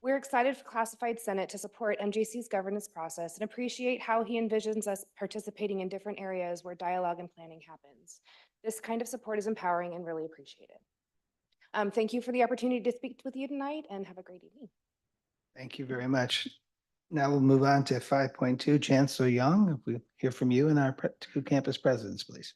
We're excited for Classified Senate to support MJC's governance process and appreciate how he envisions us participating in different areas where dialogue and planning happens. This kind of support is empowering and really appreciated. Thank you for the opportunity to speak with you tonight and have a great evening. Thank you very much. Now we'll move on to 5.2, Chancellor Young. If we hear from you and our two campus presidents, please.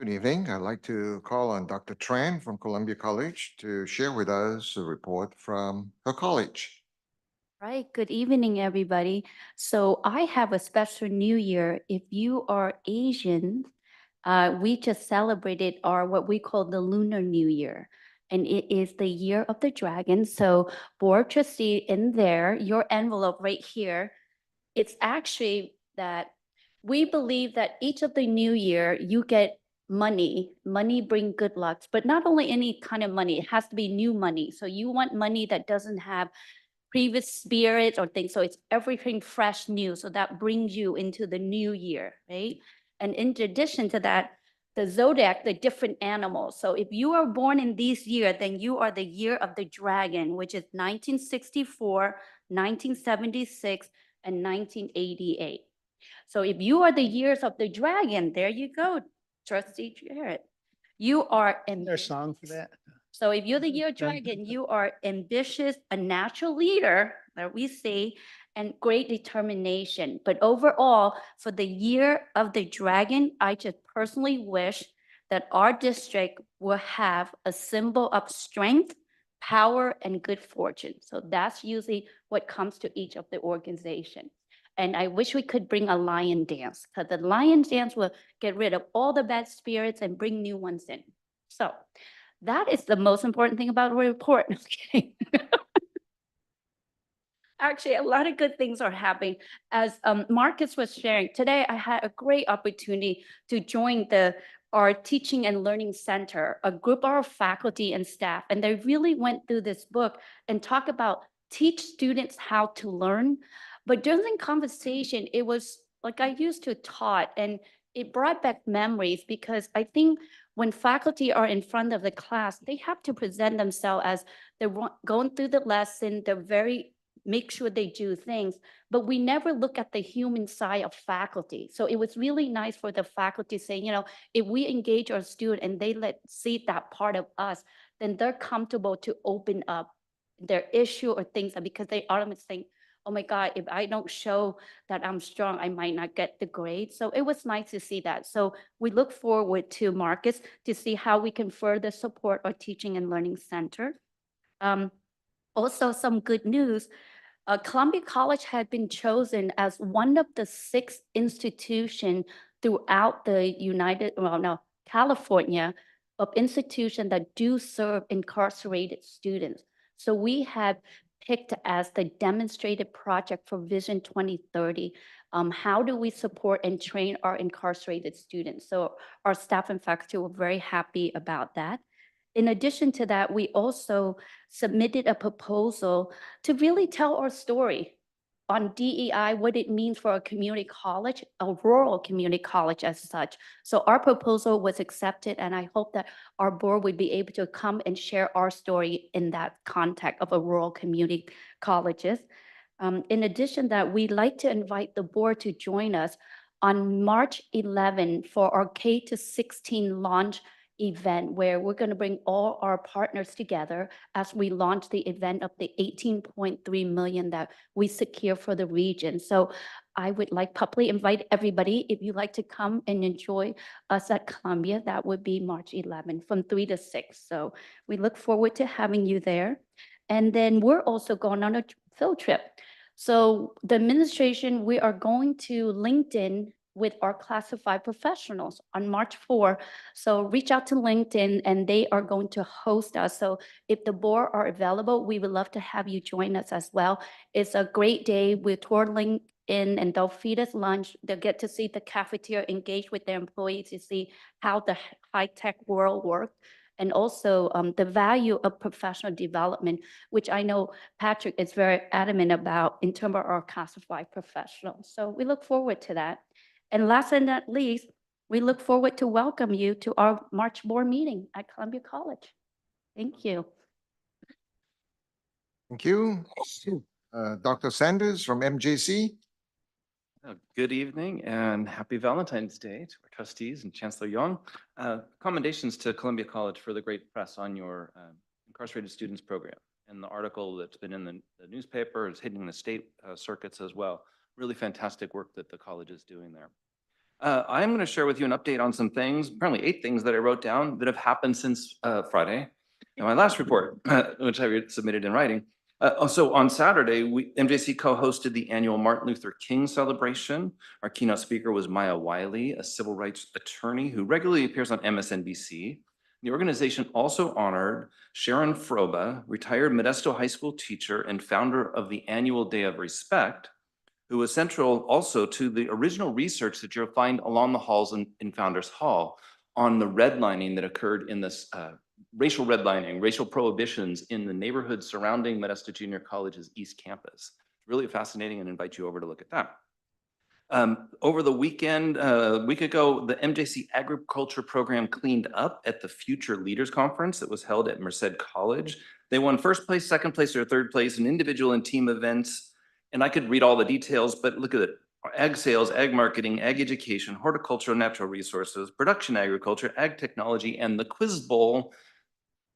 Good evening. I'd like to call on Dr. Tran from Columbia College to share with us a report from her college. Right, good evening, everybody. So I have a special new year. If you are Asian, we just celebrated our what we call the Lunar New Year. And it is the year of the dragon. So board trustee in there, your envelope right here, it's actually that we believe that each of the new year, you get money. Money bring good luck, but not only any kind of money, it has to be new money. So you want money that doesn't have previous spirits or things. So it's everything fresh, new. So that brings you into the new year, right? And in addition to that, the zodiac, the different animals. So if you are born in this year, then you are the year of the dragon, which is 1964, 1976, and 1988. So if you are the years of the dragon, there you go, Trustee Jarrett. You are Is there a song for that? so if you're the year dragon, you are ambitious, a natural leader, that we see, and great determination. But overall, for the year of the dragon, I just personally wish that our district will have a symbol of strength, power, and good fortune. So that's usually what comes to each of the organization. And I wish we could bring a lion dance, because the lion dance will get rid of all the bad spirits and bring new ones in. So that is the most important thing about a report. Okay. Actually, a lot of good things are happening. As Marcus was sharing, today I had a great opportunity to join our Teaching and Learning Center, a group of our faculty and staff, and they really went through this book and talk about teach students how to learn. But during the conversation, it was like I used to taught, and it brought back memories, because I think when faculty are in front of the class, they have to present themselves as they're going through the lesson, make sure they do things, but we never look at the human side of faculty. So it was really nice for the faculty saying, if we engage our student and they see that part of us, then they're comfortable to open up their issue or things, because they automatically think, oh my God, if I don't show that I'm strong, I might not get the grade. So it was nice to see that. So we look forward to Marcus to see how we can further support our Teaching and Learning Center. Also, some good news. Columbia College had been chosen as one of the 6 institutions throughout the California, of institutions that do serve incarcerated students. So we have picked as the demonstrated project for Vision 2030. How do we support and train our incarcerated students? So our staff and faculty were very happy about that. In addition to that, we also submitted a proposal to really tell our story on DEI, what it means for a community college, a rural community college as such. So our proposal was accepted, and I hope that our board would be able to come and share our story in that context of a rural community colleges. In addition to that, we'd like to invite the board to join us on March 11 for our K-16 launch event, where we're going to bring all our partners together as we launch the event of the 18.3 million that we secure for the region. So I would like publicly invite everybody, if you'd like to come and enjoy us at Columbia, that would be March 11 from 3 to 6. So we look forward to having you there. And then we're also going on a field trip. So the administration, we are going to LinkedIn with our classified professionals on March 4. So reach out to LinkedIn and they are going to host us. So if the board are available, we would love to have you join us as well. It's a great day. We're touring in and they'll feed us lunch. They'll get to see the cafeteria, engage with their employees to see how the high-tech world works. And also the value of professional development, which I know Patrick is very adamant about in terms of our classified professionals. So we look forward to that. And last and not least, we look forward to welcome you to our March board meeting at Columbia College. Thank you. Thank you. Dr. Sanders from MJC. Good evening and happy Valentine's Day to our trustees and Chancellor Young. Commendations to Columbia College for the great press on your incarcerated students program. And the article that's been in the newspaper is hitting the state circuits as well. Really fantastic work that the college is doing there. I'm going to share with you an update on some things, apparently 8 things that I wrote down that have happened since Friday in my last report, which I submitted in writing. So on Saturday, MJC co-hosted the annual Martin Luther King celebration. Our keynote speaker was Maya Wiley, a civil rights attorney who regularly appears on MSNBC. The organization also honored Sharon Froba, retired Modesto High School teacher and founder of the annual Day of Respect, who was central also to the original research that you'll find along the halls in Founders Hall on the redlining that occurred in this racial redlining, racial prohibitions in the neighborhood surrounding Modesto Junior College's East Campus. Really fascinating and invite you over to look at that. Over the weekend, a week ago, the MJC Agriculture Program cleaned up at the Future Leaders Conference that was held at Merced College. They won first place, second place, or third place in individual and team events. And I could read all the details, but look at it. Ag sales, ag marketing, ag education, horticulture, natural resources, production agriculture, ag technology, and the Quiz Bowl.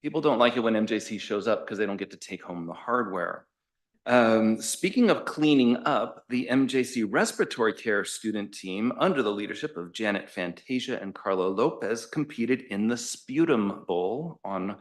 People don't like it when MJC shows up because they don't get to take home the hardware. Speaking of cleaning up, the MJC Respiratory Care student team, under the leadership of Janet Fantasia and Carlo Lopez, competed in the Sputum Bowl on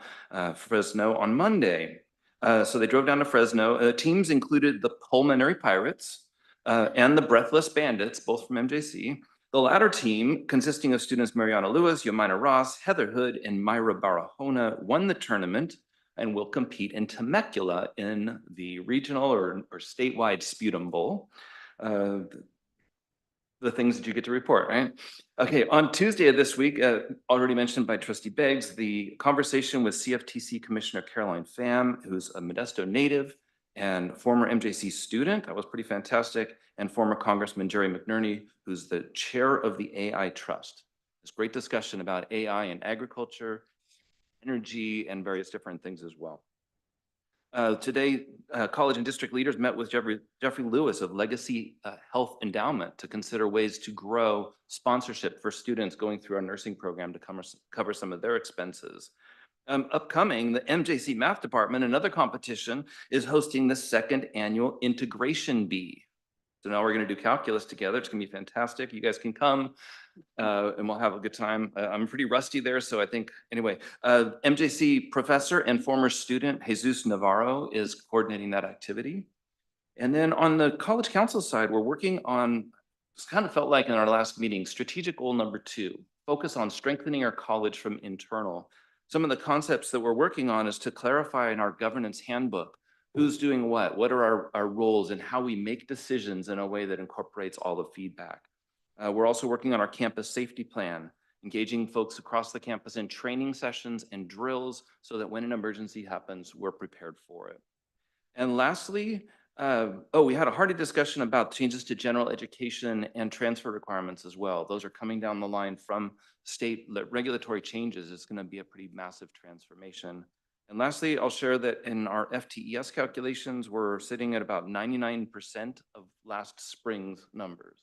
Fresno on Monday. So they drove down to Fresno. Teams included the Pulmonary Pirates and the Breathless Bandits, both from MJC. The latter team, consisting of students Mariana Lewis, Yomina Ross, Heather Hood, and Myra Barahona, won the tournament and will compete in Temecula in the regional or statewide Sputum Bowl. The things that you get to report, right? Okay, on Tuesday of this week, already mentioned by Trustee Beggs, the conversation with CFTC Commissioner Caroline Pham, who's a Modesto native and former MJC student, that was pretty fantastic, and former Congressman Jerry McNerney, who's the chair of the AI Trust. There's great discussion about AI in agriculture, energy, and various different things as well. Today, college and district leaders met with Jeffrey Lewis of Legacy Health Endowment to consider ways to grow sponsorship for students going through our nursing program to cover some of their expenses. Upcoming, the MJC Math Department, another competition, is hosting the 2nd annual Integration Bee. So now we're going to do calculus together. It's going to be fantastic. You guys can come and we'll have a good time. I'm pretty rusty there, so I think, anyway, MJC professor and former student Jesus Navarro is coordinating that activity. And then on the College Council side, we're working on, it's kind of felt like in our last meeting, strategic goal number 2, focus on strengthening our college from internal. Some of the concepts that we're working on is to clarify in our governance handbook who's doing what are our roles, and how we make decisions in a way that incorporates all the feedback. We're also working on our campus safety plan, engaging folks across the campus in training sessions and drills so that when an emergency happens, we're prepared for it. And lastly, we had a hearty discussion about changes to general education and transfer requirements as well. Those are coming down the line from state regulatory changes. It's going to be a pretty massive transformation. And lastly, I'll share that in our FTES calculations, we're sitting at about 99% of last spring's numbers.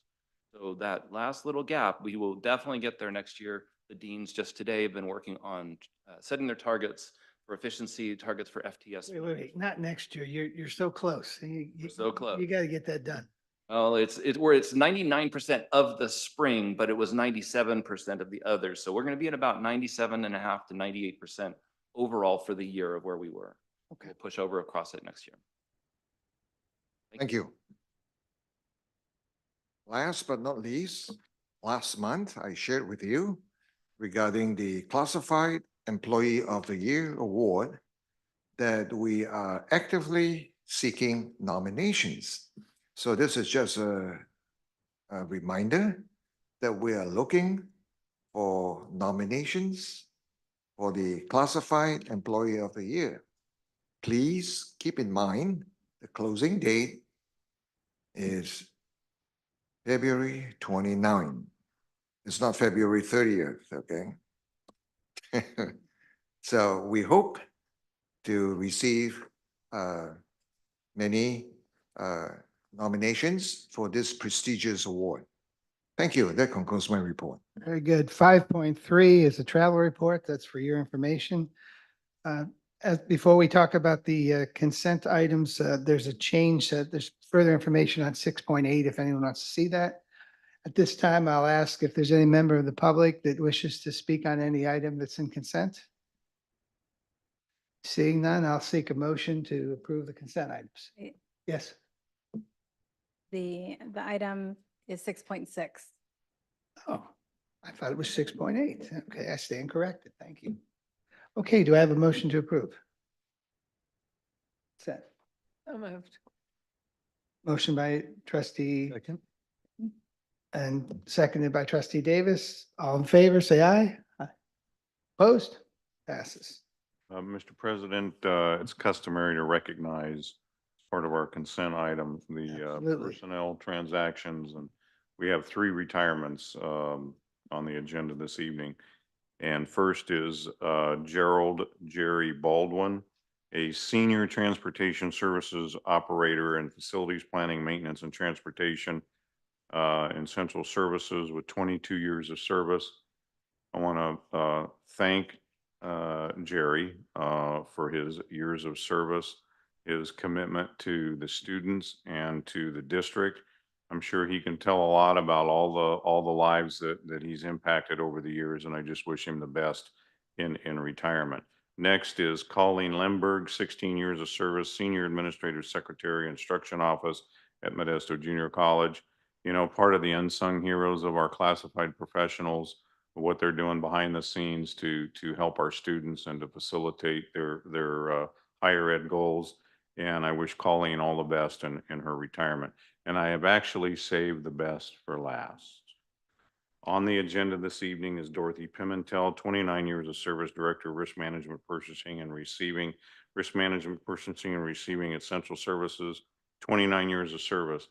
So that last little gap, we will definitely get there next year. The deans just today have been working on setting their targets for efficiency, targets for FTS. Wait, not next year. You're so close. We're so close. You got to get that done. Well, it's 99% of the spring, but it was 97% of the others. So we're going to be at about 97.5 to 98% overall for the year of where we were. Okay. We'll push over across it next year. Thank you. Last but not least, last month I shared with you regarding the Classified Employee of the Year award that we are actively seeking nominations. So this is just a reminder that we are looking for nominations for the Classified Employee of the Year. Please keep in mind the closing date is February 29. It's not February 30th, okay? So we hope to receive many nominations for this prestigious award. Thank you. That concludes my report. Very good. 5.3 is a travel report. That's for your information. Before we talk about the consent items, there's a change. There's further information on 6.8 if anyone wants to see that. At this time, I'll ask if there's any member of the public that wishes to speak on any item that's in consent. Seeing none, I'll seek a motion to approve the consent items. Eh, Yes. The item is 6.6. Oh, I thought it was 6.8. Okay, I stand corrected. Thank you. Okay, do I have a motion to approve? Set. So moved. Motion by trustee. And seconded by trustee Davis. All in favor, say aye. Aye. Opposed? Passes. Mr. President, it's customary to recognize as part of our consent item, the Absolutely. personnel transactions, and we have 3 retirements on the agenda this evening. And first is Gerald Jerry Baldwin, a senior transportation services operator in facilities planning, maintenance, and transportation in central services with 22 years of service. I want to thank Jerry for his years of service, his commitment to the students and to the district. I'm sure he can tell a lot about all the lives that he's impacted over the years, and I just wish him the best in retirement. Next is Colleen Lemberg, 16 years of service, Senior Administrative Secretary, Instruction Office at Modesto Junior College. You know, part of the unsung heroes of our classified professionals, what they're doing behind the scenes to help our students and to facilitate their higher ed goals. And I wish Colleen all the best in her retirement. And I have actually saved the best for last. On the agenda this evening is Dorothy Pimentel, 29 years of service, Director of Risk Management, Purchasing and Receiving, Risk Management, Purchasing and Receiving at Central Services, 29 years of service.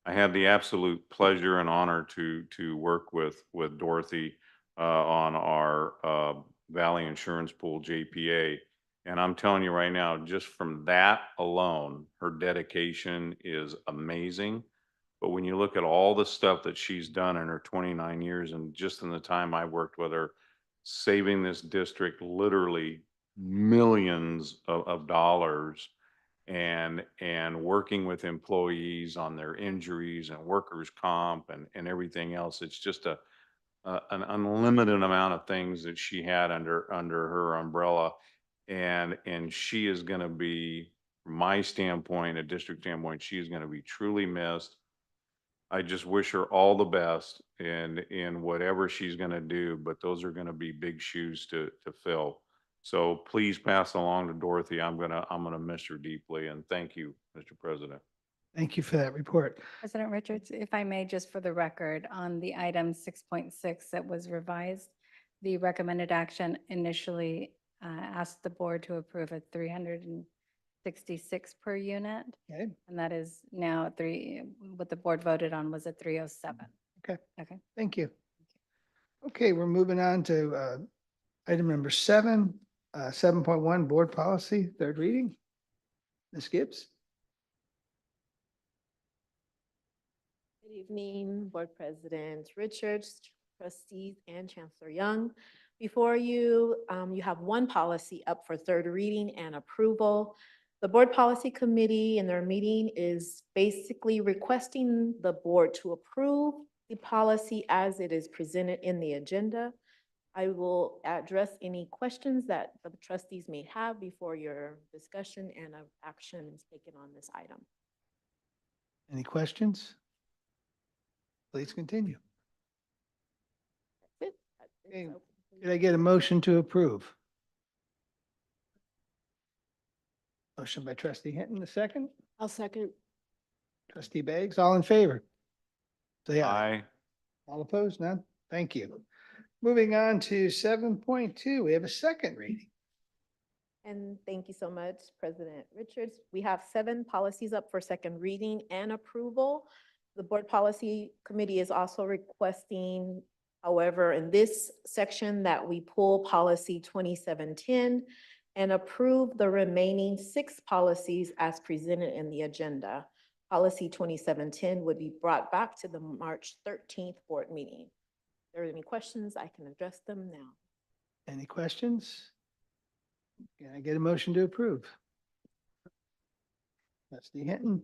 I had the absolute pleasure and honor to work with Dorothy on our Valley Insurance Pool, JPA. And I'm telling you right now, just from that alone, her dedication is amazing. But when you look at all the stuff that she's done in her 29 years and just in the time I worked with her, saving this district literally millions of dollars and working with employees on their injuries and workers' comp and everything else, it's just an unlimited amount of things that she had under her umbrella. And she is going to be, from my standpoint, a district standpoint, she is going to be truly missed. I just wish her all the best in whatever she's going to do, but those are going to be big shoes to fill. So please pass along to Dorothy. I'm gonna miss her deeply, and thank you, Mr. President. Thank you for that report. President Richards, if I may, just for the record, on the item 6.6 that was revised, the recommended action initially asked the board to approve a 366 per unit. Okay. And that is now what the board voted on was a 307. Okay. Okay. Thank you. Okay, we're moving on to item number 7, 7.1 board policy, third reading. Ms. Gibbs. Good evening, Board President Richards, trustees, and Chancellor Young. Before you, you have one policy up for third reading and approval. The Board Policy Committee in their meeting is basically requesting the board to approve the policy as it is presented in the agenda. I will address any questions that the trustees may have before your discussion and action is taken on this item. Any questions? Please continue. That's it. Okay. So- Did I get a motion to approve? Motion by trustee Hinton, the second. I'll second. Trustee Beggs, all in favor? Say aye. Aye. All opposed? None? Thank you. Moving on to 7.2, we have a second reading. And thank you so much, President Richards. We have 7 policies up for second reading and approval. The Board Policy Committee is also requesting, however, in this section that we pull policy 2710 and approve the remaining 6 policies as presented in the agenda. Policy 2710 would be brought back to the March 13th board meeting. If there are any questions, I can address them now. Any questions? Can I get a motion to approve? Trustee Hinton,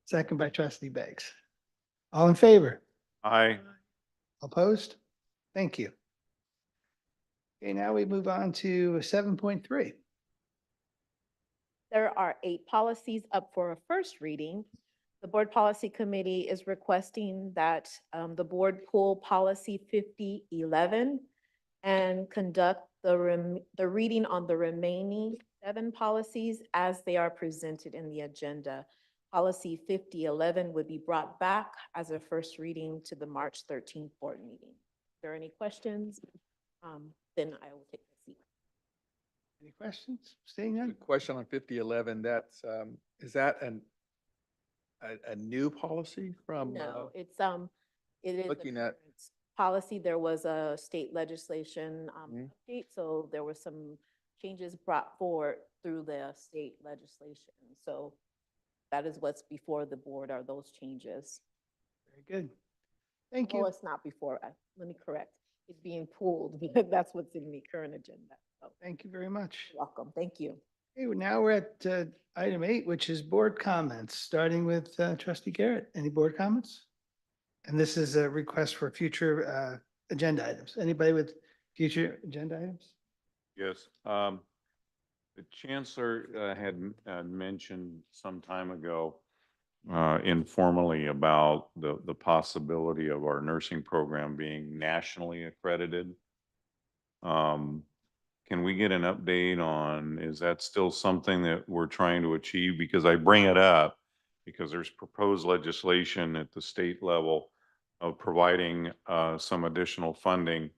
second by trustee Beggs. All in favor? Aye. Opposed? Thank you. Okay, now we move on to 7.3. There are 8 policies up for a first reading. The Board Policy Committee is requesting that the board pull policy 5011 and conduct the reading on the remaining 7 policies as they are presented in the agenda. Policy 5011 would be brought back as a first reading to the March 13th board meeting. If there are any questions, then I will take the seat. Any questions? Seeing none? Question on 5011, that's, is that a new policy from? No, it is a looking at- current policy. There was a state legislation Mhm. update, so there were some changes brought forward through the state legislation. So that is what's before the board, are those changes. Very good. Thank Oh, you. it's not before, let me correct. It's being pulled because that's what's in the current agenda. So, Thank you very much. you're welcome. Thank you. Okay, now we're at item 8, which is board comments, starting with trustee Garrett. Any board comments? And this is a request for future agenda items. Anybody with future agenda items? Yes, the chancellor had mentioned some time ago informally about the possibility of our nursing program being nationally accredited. Can we get an update on, is that still something that we're trying to achieve? Because I bring it up because there's proposed legislation at the state level of providing some additional funding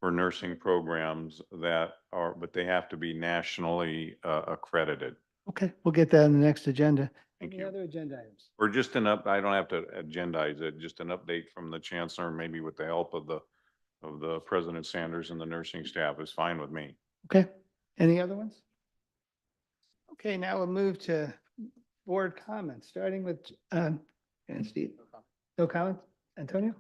for nursing programs that are, but they have to be nationally accredited. Okay, we'll get that on the next agenda. Thank Any you. other agenda items? Or just I don't have to agendize it, just an update from the chancellor, maybe with the help of the President Sanders and the nursing staff is fine with me. Okay, any other ones? Okay, now we'll move to board comments, starting with Steve. No comment? Antonio?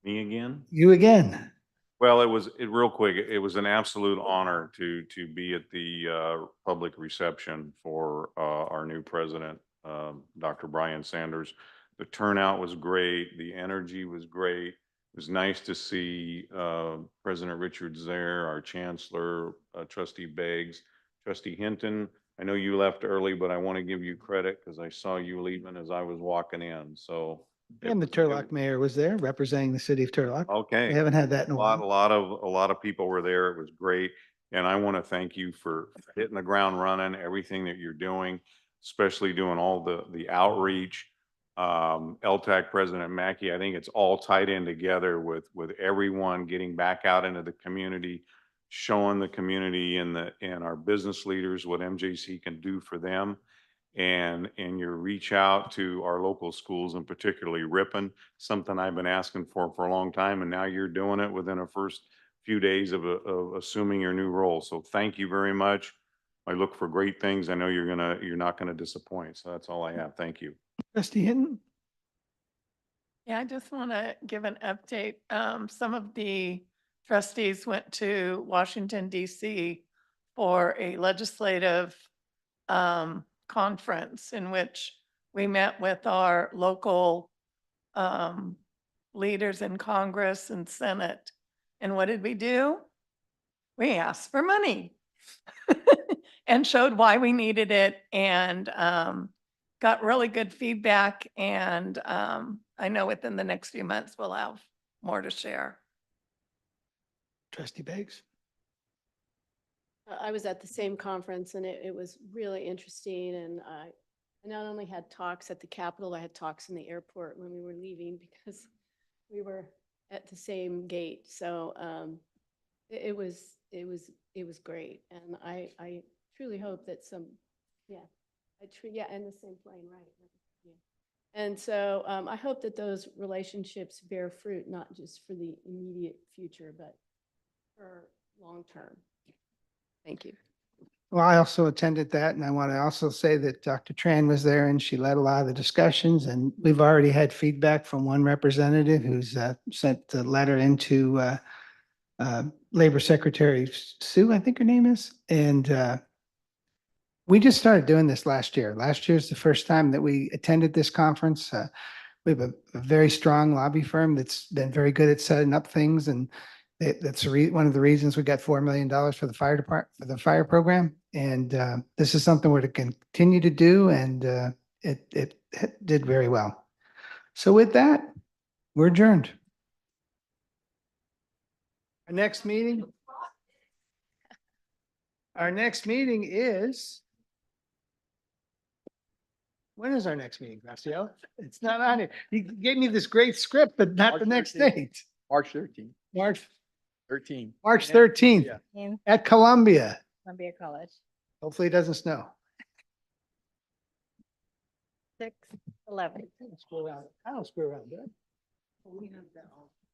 Me again? You again. Well, real quick, it was an absolute honor to be at the public reception for our new president, Dr. Brian Sanders. The turnout was great. The energy was great. It was nice to see President Richards there, our chancellor, trustee Beggs, trustee Hinton. I know you left early, but I want to give you credit because I saw you leaving as I was walking in. So. And the Turlock mayor was there representing the city of Turlock. Okay. We haven't had that in a while. A lot of people were there. It was great. And I want to thank you for hitting the ground running, everything that you're doing, especially doing all the outreach. LTAC President Mackey, I think it's all tied in together with everyone getting back out into the community, showing the community and our business leaders what MJC can do for them. And your reach out to our local schools and particularly Ripon, something I've been asking for a long time, and now you're doing it within the first few days of assuming your new role. So thank you very much. I look for great things. I know you're not gonna disappoint. So that's all I have. Thank you. Trustee Hinton? Yeah, I just want to give an update. Some of the trustees went to Washington DC for a legislative conference in which we met with our local leaders in Congress and Senate. And what did we do? We asked for money and showed why we needed it and got really good feedback. And I know within the next few months, we'll have more to share. Trustee Beggs? I was at the same conference and it was really interesting. And I not only had talks at the Capitol, I had talks in the airport when we were leaving because we were at the same gate. So it was great. And I truly hope that and the same plane, right? Yeah. And so I hope that those relationships bear fruit, not just for the immediate future, but for long term. Thank you. Well, I also attended that, and I want to also say that Dr. Tran was there and she led a lot of the discussions, and we've already had feedback from one representative who's sent the letter into Labor Secretary Sue, I think her name is, and we just started doing this last year. Last year is the first time that we attended this conference. We have a very strong lobby firm that's been very good at setting up things, and that's one of the reasons we got $4 million for the fire department, for the fire program. And this is something we're to continue to do, and it did very well. So with that, we're adjourned. Our next meeting is, when is our next meeting, Graciela? It's not on here. You gave me this great script, but not the next date. March 13th. March 13. 13th Yeah. at Columbia. Columbia College, Hopefully it doesn't snow. 6/11. I don't screw around, do I? We have that all.